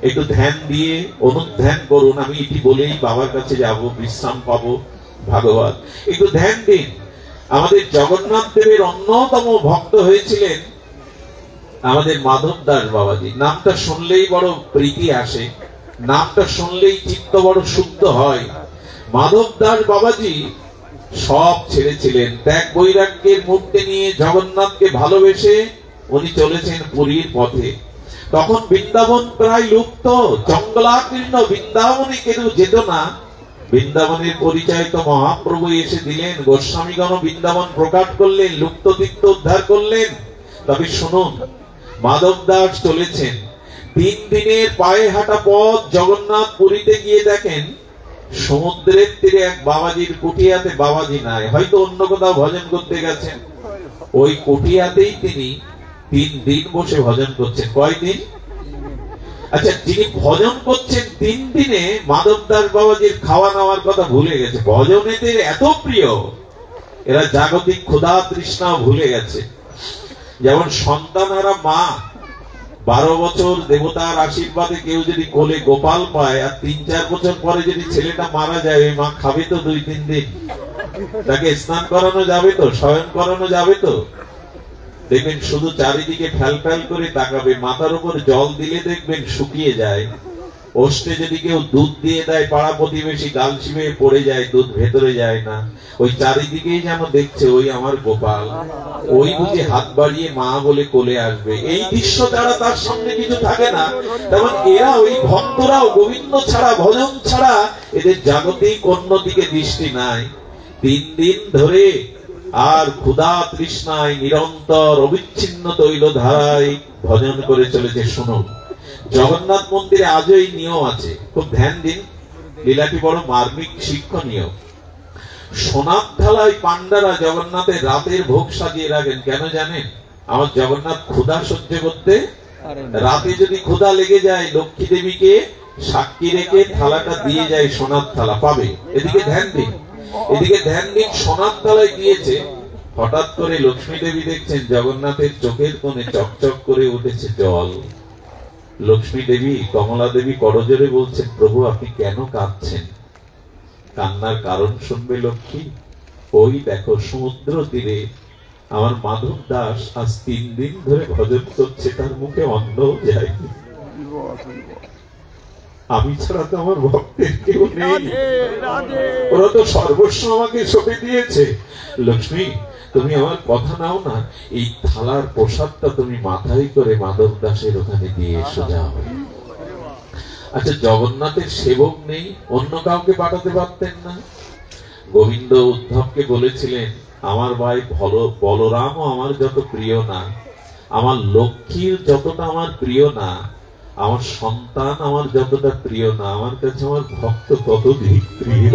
S1: একটু ধ্যান দিয়ে অনুধ্যান করুন। আমি এটি বলেই বাবার কাছে যাব, বিশ্রাম পাবো। ভাগবত একটু ধ্যান দিন। আমাদের জগন্নাথ দেবের অন্যতম ভক্ত হয়েছিলেন আমাদের মাধব দাস বাবাজি। নামটা শুনলেই বড় প্রীতি আসে, নামটা শুনলেই চিত্ত বড় শুদ্ধ হয়। মাধব দাস বাবাজি সব ছেড়েছিলেন, ত্যাগ বৈরাগ্যের মূর্তি নিয়ে জগন্নাথকে ভালোবেসে উনি চলেছেন পুরীর পথে। তখন বৃন্দাবন প্রায় লুপ্ত, জঙ্গলাকীর্ণ বৃন্দাবনে কেউ যেত না। বৃন্দাবনের পরিচয় তো মহাপ্রভু এসে দিলেন, গোস্বামীগণ বৃন্দাবন প্রকাশ করলেন, লুপ্ত তীর্থ উদ্ধার করলেন। তবে শুনুন, মাধব দাস চলেছেন 3 দিনের পায়ে হাঁটা পথ। জগন্নাথ পুরীতে গিয়ে দেখেন সমুদ্রের তীরে এক বাবাজির কুটিয়াতে বাবাজি নাই, হয়তো অন্য কোথাও ভজন করতে গেছেন। ওই কুটিয়াতেই তিনি 3 দিন বসে ভজন করছেন। কয়দিন? আচ্ছা, যিনি ভজন করছেন 3 দিনে মাধব দাস বাবাজির খাওয়া নেওয়ার কথা ভুলে গেছে। ভজনেদের এত প্রিয়, এরা জাগতিক ক্ষুধা তৃষ্ণা ভুলে গেছে। যেমন সন্তানহারা মা 12 বছর দেবতার আশীর্বাদে কেউ যদি কোলে গোপাল পায়, আর 3-4 বছর পরে যদি ছেলেটা মারা যায়, ওই মা খাবে তো 2-3 দিন? তাকে স্নান করানো যাবে তো, শয়ন করানো যাবে তো? দেখবেন শুধু চারিদিকে ফ্যাল ফ্যাল করে তাকাবে, মাথার উপর জল দিলে দেখবেন শুকিয়ে যায়। ওষ্ঠে যদি কেউ দুধ দিয়ে দেয়, পাড়া প্রতিবেশী গাল শিবে পড়ে যায়, দুধ ভেতরে যায় না। ওই চারিদিকেই যেন দেখছে ওই আমার গোপাল, ওই বুঝে হাত বাড়িয়ে মা বলে কোলে আসবে। এই দৃশ্য ছাড়া তার সামনে কিছু থাকে না। তেমন এরা, ওই ভক্তরাও গোবিন্দ ছাড়া, ভজন ছাড়া এদের জাগতিক অন্যদিকে দৃষ্টি নাই। 3 দিন ধরে আর ক্ষুধা তৃষ্ণায় নিরন্তর অবিচ্ছিন্ন তৈলধারায় ভজন করে চলেছে। শুনুন, জগন্নাথ মন্দিরে আজও এই নিয়ম আছে, খুব ধ্যান দিন, লীলাটি বড় মার্মিক শিক্ষণীয়। সোনার থালায় পান্ডারা জগন্নাথের রাতের ভোগ সাজিয়ে রাখেন। কেন জানেন? আমার জগন্নাথ ক্ষুধা সহ্য করতে, রাতে যদি ক্ষুধা লেগে যায় লক্ষ্মী দেবীকে সাক্ষী রেখে থালাটা দিয়ে যায়, সোনার থালা পাবে। এদিকে ধ্যান দিন, এদিকে ধ্যান দিন। সোনার থালায় দিয়েছে, হঠাৎ করে লক্ষ্মী দেবী দেখছেন জগন্নাথের চোখের কোণে চকচক করে উঠেছে জল। লক্ষ্মী দেবী, কমলা দেবী করজোরে বলছেন, প্রভু আপনি কেন কাঁদছেন? কান্নার কারণ শুনবে লক্ষ্মী। ওই দেখো সমুদ্র তীরে আমার মাধব দাস আজ 3 দিন ধরে ভজন করছে, তার মুখে অন্ন যায়নি। আমি ছাড়া তো আমার ভক্তের কেউ নেই, ওরা তো সর্বস্ব আমাকে সঁপে দিয়েছে। লক্ষ্মী, তুমি আমার কথা নাও না, এই থালার প্রসাদটা তুমি মাথায় করে মাধব দাসের ওখানে দিয়ে এসো, যাও। আচ্ছা, জগন্নাথের সেবক নেই, অন্য কাউকে পাঠাতে পারতেন না? গোবিন্দ উদ্ধবকে বলেছিলেন, আমার ভাই বলরামও আমার যত প্রিয় না, আমার লক্ষ্মীর যতটা আমার প্রিয় না, আমার সন্তান আমার যতটা প্রিয় না, আমার কাছে আমার ভক্ত ততোধিক প্রিয়।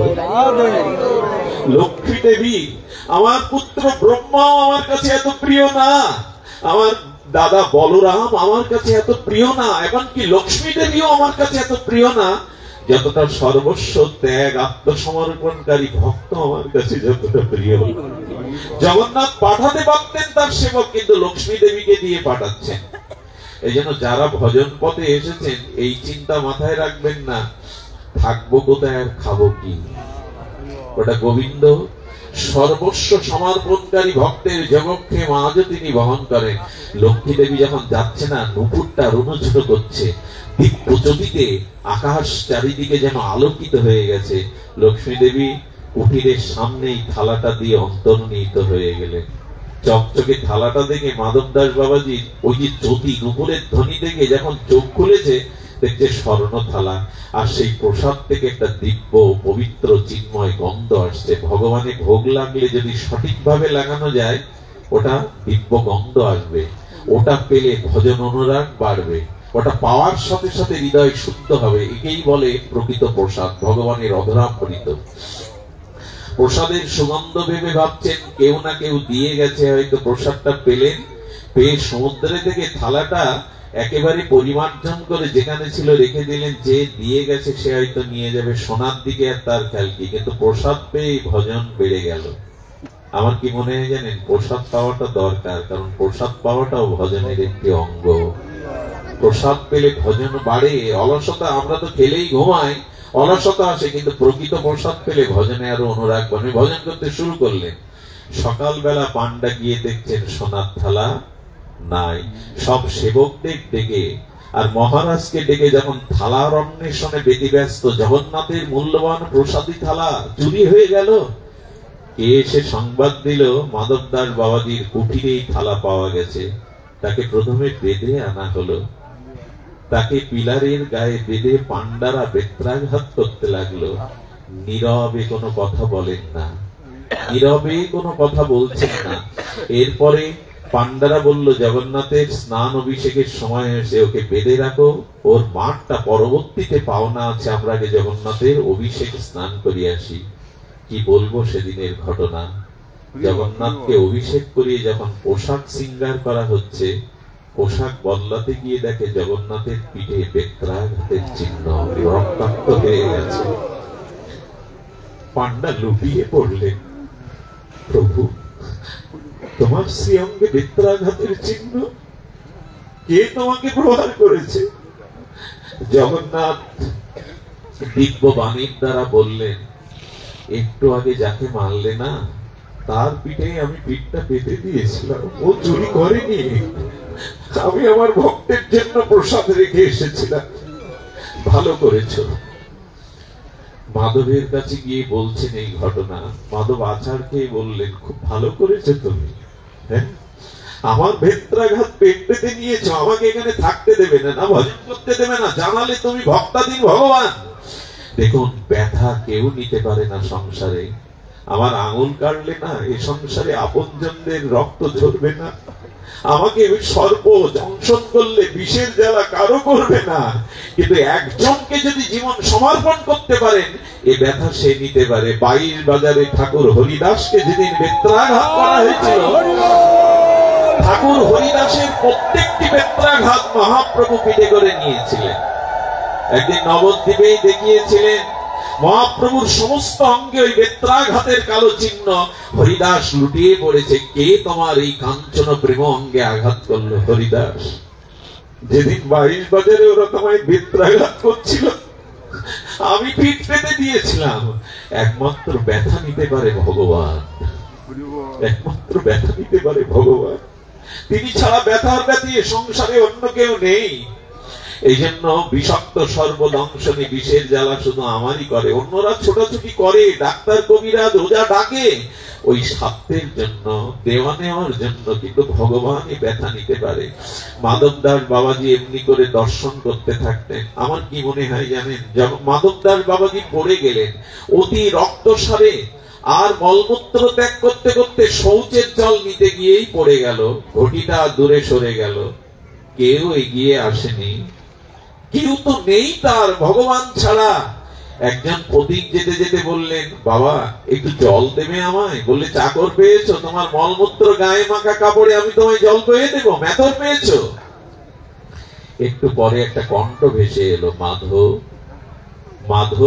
S1: লক্ষ্মী দেবী, আমার পুত্র ব্রহ্মা আমার কাছে এত প্রিয় না, আমার দাদা বলরাম আমার কাছে এত প্রিয় না, এখন কি লক্ষ্মী দেবীও আমার কাছে এত প্রিয় না। যতটা সর্বস্ব ত্যাগ আত্মসমর্পণকারী ভক্ত আমার কাছে যতটা প্রিয়। জগন্নাথ পাঠাতে পারতেন তার সেবক, কিন্তু লক্ষ্মী দেবীকে দিয়ে পাঠাচ্ছেন। এই জন্য যারা ভজন পথে এসেছেন এই চিন্তা মাথায় রাখবেন না, থাকবো কোথায় আর খাবো কি। ওটা গোবিন্দ সর্বস্ব সমর্পণকারী ভক্তের জগৎকে আজও তিনি বহন করেন। লক্ষ্মী দেবী যখন যাচ্ছে না, নুপুরটা রুনুঝুনো করছে, দিব্য জ্যোতিতে আকাশ চারিদিকে যেন আলোকিত হয়ে গেছে। লক্ষ্মী দেবী কুটিরের সামনেই থালাটা দিয়ে অন্তর্নিহিত হয়ে গেলেন। চকচকে থালাটা দেখে মাধব দাস বাবাজি ওই যে জ্যোতি নুপুরের ধ্বনি দেখে যখন চোখ খুলেছে, দেখছে স্বর্ণ থালা, আর সেই প্রসাদ থেকে একটা দিব্য পবিত্র চিন্ময় গন্ধ আসছে। ভগবানের ভোগ লাগলে যদি সঠিকভাবে লাগানো যায়, ওটা দিব্য গন্ধ আসবে, ওটা পেলে ভজন অনুরাগ বাড়বে, ওটা পাওয়ার সাথে সাথে হৃদয় শুদ্ধ হবে। একেই বলে প্রকৃত প্রসাদ, ভগবানের অধরামৃত। প্রসাদের সুগন্ধ ভেবে ভাবছেন কেউ না কেউ দিয়ে গেছে, হয়তো প্রসাদটা পেলেন, পেয়ে সমুদ্রে থেকে থালাটা একেবারে পরিমার্জন করে যেখানে ছিল রেখে দিলেন। যে দিয়ে গেছে সে হয়তো নিয়ে যাবে সোনার দিকে, আর তার খেয়াল কি, কিন্তু প্রসাদ পেয়ে ভজন বেড়ে গেল। আমার কি মনে হয় জানেন, প্রসাদ পাওয়াটা দরকার, কারণ প্রসাদ পাওয়াটাও ভজনের একটি অঙ্গ। প্রসাদ পেলে ভজন বাড়ে। অলসতা, আমরা তো খেলেই ঘুমাই, অলসতা আসে, কিন্তু প্রকৃত প্রসাদ পেলে ভজনে আরো অনুরাগ বাড়ে। ভজন করতে শুরু করলেন। সকালবেলা পান্ডা গিয়ে দেখছেন সোনার থালা নাই। সব সেবকদের ডেকে আর মহারাজকে ডেকে যখন থালার অন্বেষণে ব্যতিব্যস্ত, জগন্নাথের মূল্যবান প্রসাদী থালা চুরি হয়ে গেল। কে এসে সংবাদ দিল, মাধব দাস বাবাজির কুটিরেই থালা পাওয়া গেছে। তাকে প্রথমে বেঁধে আনা হলো, তাকে পিলারের গায়ে বেঁধে পান্ডারা বেত্রাঘাত করতে লাগলো। নীরবে কোনো কথা বলেন না, নীরবে কোনো কথা বলছেন না। এরপরে পান্ডারা বলল, জগন্নাথের স্নান অভিষেকের সময় এসে ওকে বেঁধে রাখো, ওর মাঠটা পরবর্তীতে পাওনা আছে, আমরা আগে জগন্নাথের অভিষেক স্নান করিয়ে আসি। কি বলবো সেদিনের ঘটনা। জগন্নাথকে অভিষেক করিয়ে যখন পোশাক শৃঙ্গার করা হচ্ছে, পোশাক বদলাতে গিয়ে দেখে জগন্নাথের পিঠে বেত্রাঘাতের চিহ্ন, রক্তাক্ত হয়ে গেছে। পান্ডা লুটিয়ে পড়লেন, প্রভু তোমার শ্রীঅঙ্গে বেত্রাঘাতের চিহ্ন, কে তোমাকে প্রহার করেছে? জগন্নাথ দিব্য বাণীর দ্বারা বললেন, একটু আগে যাকে মারলে না, তার পিঠে আমি পিঠটা পেতে দিয়েছিলাম, ও চুরি করেনি। আমি আমার ভক্তের জন্য প্রসাদ রেখে এসেছিলাম, ভালো করেছো। মাধবের কাছে গিয়ে বলছেন এই ঘটনা। মাধব আচার খেয়ে বললেন, খুব ভালো করেছো তুমি, হ্যাঁ আমার বেত্রাঘাত পেট পেতে নিয়েছো, আমাকে এখানে থাকতে দেবে না, না ভজন করতে দেবে না, জানালে তুমি ভক্তাধীন ভগবান। দেখুন, ব্যথা কেউ নিতে পারে না সংসারে। আমার আঙুল কাটলে না, এই সংসারে আপনজনদের রক্ত ঝরবে না। আমাকে সর্প দংশন করলে বিষের জ্বালা কারো করবে না, কিন্তু একজনকে যদি জীবন সমর্পণ করতে পারেন, এ ব্যথা সে নিতে পারে। 22 বাজারে ঠাকুর হরিদাসকে যেদিন বেত্রাঘাত করা হয়েছিল, ঠাকুর হরিদাসের প্রত্যেকটি বেত্রাঘাত মহাপ্রভু পিঠে করে নিয়েছিলেন। একদিন নবদ্বীপেই দেখিয়েছিলেন, মহাপ্রভুর সমস্ত অঙ্গে ওই বেত্রাঘাতের কালো চিহ্ন। হরিদাস লুটিয়ে পড়েছে, কে তোমার এই কাঞ্চন প্রেম অঙ্গে আঘাত করলো? হরিদাস। যেদিন 22 বাজারে ওরা তোমায় বেত্রাঘাত করছিল, আমি পিঠ পেতে দিয়েছিলাম। একমাত্র ব্যথা নিতে পারে ভগবান, একমাত্র ব্যথা নিতে পারে ভগবান। তিনি ছাড়া ব্যথার ব্যথী সংসারে অন্য কেউ নেই। এই জন্য বিষাক্ত সর্বদংশনী বিষের জ্বালা শুধু আমারই করে। অন্যরা ছোটাছুটি করে, ডাক্তার কবিরাজ ওজা ডাকে ওই স্বার্থের জন্য, দেওয়া নেওয়ার জন্য, কিন্তু ভগবানই ব্যথা নিতে পারে। মাধব দাস বাবাজি এমনি করে দর্শন করতে থাকতেন। আমার কি মনে হয় জানেন, যখন মাধব দাস বাবাজি পড়ে গেলেন অতি রক্তসারে, আর মলমূত্র ত্যাগ করতে করতে শৌচের জল নিতে গিয়েই পড়ে গেল, ঘটিটা দূরে সরে গেল, কেউ এগিয়ে আসেনি, কেউ তো নেই তার ভগবান ছাড়া। একজন প্রতীক যেতে যেতে বললেন, বাবা একটু জল দেবে আমায়? বললে, চাকর পেয়েছো? তোমার মলমূত্র গায়ে মাখা কাপড়ে আমি তোমায় জল পেয়ে দেবো? মেথর পেয়েছো? একটু পরে একটা কণ্ঠ ভেসে এলো, মাধব মাধব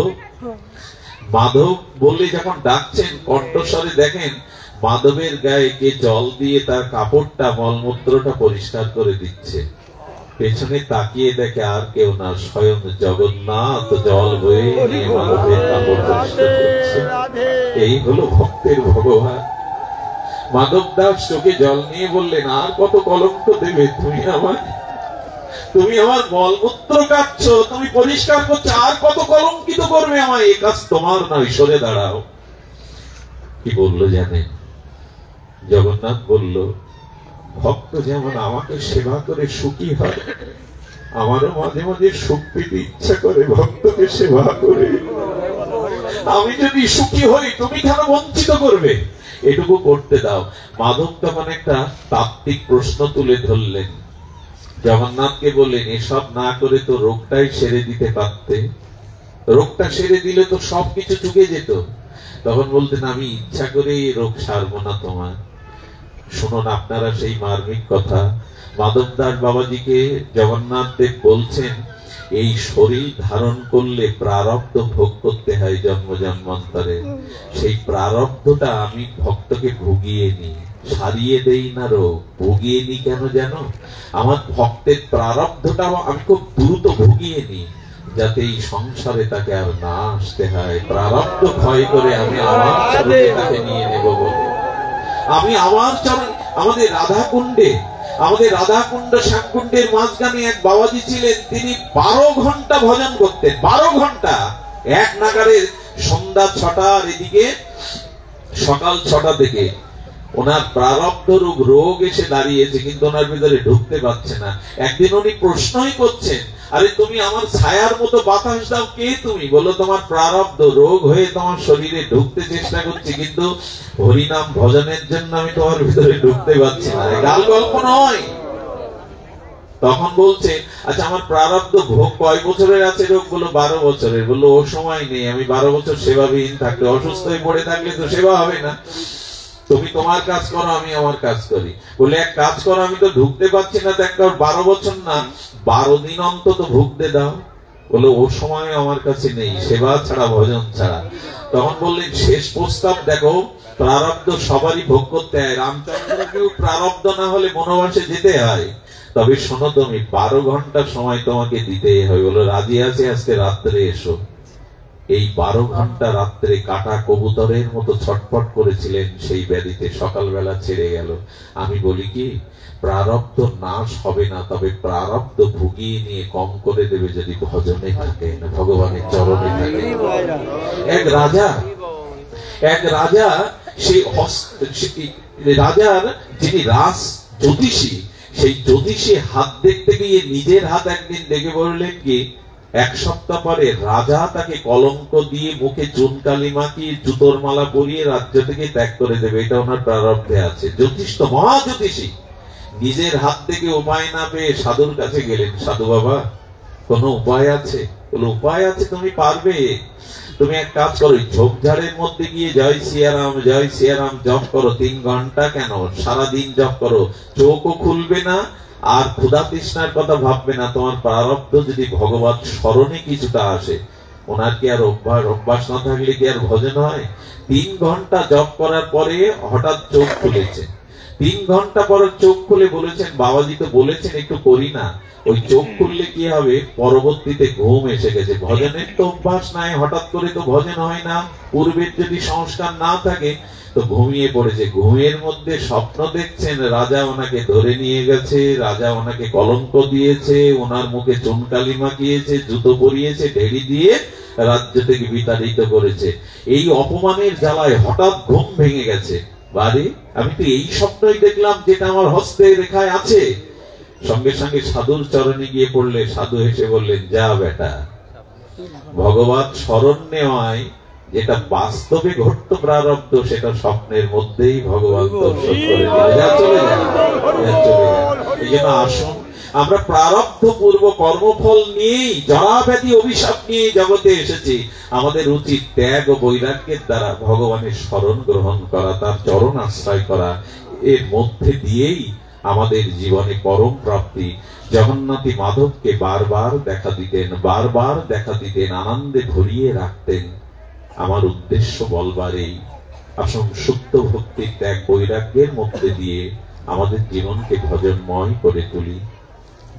S1: মাধব বলে যখন ডাকছেন, কণ্ঠস্বরে দেখেন মাধবের গায়ে কে জল দিয়ে তার কাপড়টা, মলমূত্রটা পরিষ্কার করে দিচ্ছে। পেছনে তাকিয়ে দেখে আর কেউ না, স্বয়ং জগন্নাথ জল বয়ে নিয়ে মাধবের কাপড় পরিষ্কার করছে। এই হলো ভক্তের ভগবান। মাধব দাস চোখে জল নিয়ে বললেন, আর কত কলঙ্ক দেবে তুমি আমার মলমূত্র কাটছ, তুমি পরিষ্কার করছো, আর কত কলঙ্কিত করবে আমায়? এ কাজ তোমার নয়, সরে দাঁড়াও। কি বললো জানেন? জগন্নাথ বলল, ভক্ত যেমন আমাকে সেবা করে সুখী হয়, আমারও মাঝে মাঝে সুখ পেতে ইচ্ছা করে ভক্তকে সেবা করে। আমি যদি সুখী হই, তুমি কেন বঞ্চিত করবে? এটুকু করতে দাও। মাধব তখন একটা তাত্ত্বিক প্রশ্ন তুলে ধরলেন। জগন্নাথকে বললেন, এসব না করে তো রোগটাই সেরে দিতে পারতে, রোগটা সেরে দিলে তো সবকিছু চুকে যেত। তখন বলতেন, আমি ইচ্ছা করে এই রোগ সারবো না তোমার। শুনুন আপনারা সেই মার্মিক কথা। মাধব দাস বাবাজিকে জগন্নাথ দেব বলছেন, এই শরীর ধারণ করলে প্রারব্ধ ভোগ করতে হয় জন্ম জন্মান্তরে। সেই প্রারব্ধটা আমি ভক্তকে ভুগিয়ে নিই, সারিয়ে দেই না, রোগ ভুগিয়ে নি। কেন জানো? আমার ভক্তের প্রারব্ধটা আমি খুব দ্রুত ভুগিয়ে নি, যাতে এই সংসারে তাকে আর না আসতে হয়। প্রারব্ধ ক্ষয় করে আমি আমার চরণে তাকে নিয়ে নেব বলে আমি আমার চরণ। আমাদের রাধাকুণ্ড শ্যামকুণ্ডের মাঝখানে এক বাবাজি ছিলেন, তিনি 12 ঘন্টা ভজন করতেন। 12 ঘন্টা এক নাগারে, সন্ধ্যা 6টার এদিকে সকাল 6টা থেকে। ওনার প্রারব্ধ রোগ এসে দাঁড়িয়েছে, কিন্তু ওনার ভিতরে ঢুকতে পারছে না। একদিন উনি প্রশ্নই করছেন, আরে তুমি আমার ছায়ার মতো বাতাস দাও, কে তুমি? বলো, তোমার প্রারব্ধ রোগ হয়ে তোমার শরীরে ঢুকতে চেষ্টা করছি, কিন্তু হরিনাম ভজনের জন্য আমি তোমার ভিতরে ঢুকতে পারছি না। গাল গল্প নয়। তখন বলছে, আচ্ছা আমার প্রারব্ধ ভোগ কয় বছরের আছে রোগ? বলো 12 বছরের। বললো, ও সময় নেই, আমি 12 বছর সেবাবিহীন থাকলে, অসুস্থ হয়ে পড়ে থাকলে তো সেবা হবে না। তুমি তোমার কাজ করো, আমি আমার কাজ করি। বলে, এক কাজ করো, আমি তো ঢুকতে পারছি না, তো একটা 12 বছর না 12 দিন অন্তত ভুগতে দাও। বলে, ও সময় আমার কাছে নেই, সেবা ছাড়া ভজন ছাড়া। তখন বললেন, শেষ প্রস্তাব দেখো, প্রারব্ধ সবারই ভোগ করতে হয়, রামচন্দ্রকেও প্রারব্ধ না হলে বনবাসে যেতে হয়। তবে শোনো, তুমি 12 ঘন্টা সময় তোমাকে দিতেই হয়। বলো, রাজি আছে, আজকে রাত্রে এসো। এই 12 ঘন্টা রাত্রে কাটা কবুতরের মতো ছটফট করেছিলেন সেই ব্যাধিতে, সকালবেলা ছেড়ে গেল। আমি বলি কি, প্রারব্ধ নাশ হবে না, তবে প্রারব্ধ ভুগিয়ে নিয়ে কম করে দেবে যদি ভজনে থাকে, ভগবানের চরণে থাকে। এক রাজা সেই রাজার যিনি রাজ জ্যোতিষী, সেই জ্যোতিষী হাত দেখতে গিয়ে নিজের হাত একদিন দেখে বললেন কি, 1 সপ্তাহ পরে রাজা তাকে কলঙ্ক দিয়ে মুখে চুনকালি মাখিয়ে জুতোর মালা পরিয়ে রাজ্য থেকে ত্যাগ করে দেবে। এটা ওনার প্রারব্ধে আছে। জ্যোতিষ তো মহা জ্যোতিষী। নিজের হাত থেকে উপায় না পেয়ে সাধুর কাছে গেলেন, সাধু বাবা কোন উপায় আছে? বলে, উপায় আছে, তুমি পারবে। তুমি এক কাজ করো, ঝোপঝাড়ের মধ্যে গিয়ে জয় সিয়ারাম জপ করো 3 ঘন্টা, কেন সারাদিন জপ করো, চোখও খুলবে না, আর ক্ষুধা তৃষ্ণার কথা ভাববে না। তোমার প্রারব্ধ যদি ভগবান স্মরণে কিছুটা আসে, ওনার কি আর অভ্যাস না থাকলে কি আর ভজন হয়? 3 ঘন্টা জপ করার পরে হঠাৎ চোখ খুলেছে। 3 ঘন্টা পর চোখ খুলে বলেছেন, বাবাজি তো বলেছেন একটু করি না। ওই চোখ খুললে কি হবে, পরবর্তীতে ঘুম এসে গেছে। ভজনের তো অভ্যাস নাই, হঠাৎ করে তো ভজন হয় না। পূর্বের যদি সংস্কার না থাকে তো ঘুমিয়ে পড়েছে। ঘুমের মধ্যে স্বপ্ন দেখছেন, রাজা ওনাকে ধরে নিয়ে গেছে, রাজা ওনাকে কলঙ্ক দিয়েছে, ওনার মুখে চুনকালি মাখিয়েছে, জুতো পরিয়েছে, ঢেড়ি দিয়ে রাজ্য থেকে বিতাড়িত করেছে। এই অপমানের জ্বালায় হঠাৎ ঘুম ভেঙে গেছে। বারে, আমি তো এই স্বপ্নই দেখলাম যেটা আমার হস্তে রেখায় আছে। সঙ্গে সঙ্গে সাধুর চরণে গিয়ে পড়লে সাধু হেসে বললেন, যা বেটা, ভগবান স্মরণ নেওয়ায় যেটা বাস্তবে ঘটতো প্রারব্ধ, সেটা স্বপ্নের মধ্যেই ভগবান দর্শন করে দিলেন। চলে যায়। এই জন্য আসুন, আমরা প্রারব্ধ পূর্ব কর্মফল নিয়েই, জরাব্যাধি অভিশাপ নিয়েই জগতে এসেছি। আমাদের উচিত ত্যাগ ও বৈরাগ্যের দ্বারা ভগবানের শরণ গ্রহণ করা, তার চরণ আশ্রয় করা। এর মধ্যে দিয়েই আমাদের জীবনে পরম প্রাপ্তি জগন্নাথী মাধবকে বারবার দেখা দিতেন, আনন্দে ভরিয়ে রাখতেন। আমার উদ্দেশ্য বলবার এই, আসুন সত্য ভক্তির ত্যাগ বৈরাগ্যের মধ্যে দিয়ে আমাদের জীবনকে ভজনময় করে তুলি।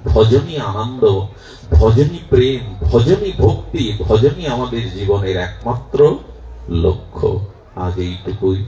S1: ভজনই আনন্দ, ভজনই প্রেম, ভজনই ভক্তি, ভজনই আমাদের জীবনের একমাত্র লক্ষ্য। আজ এইটুকুই।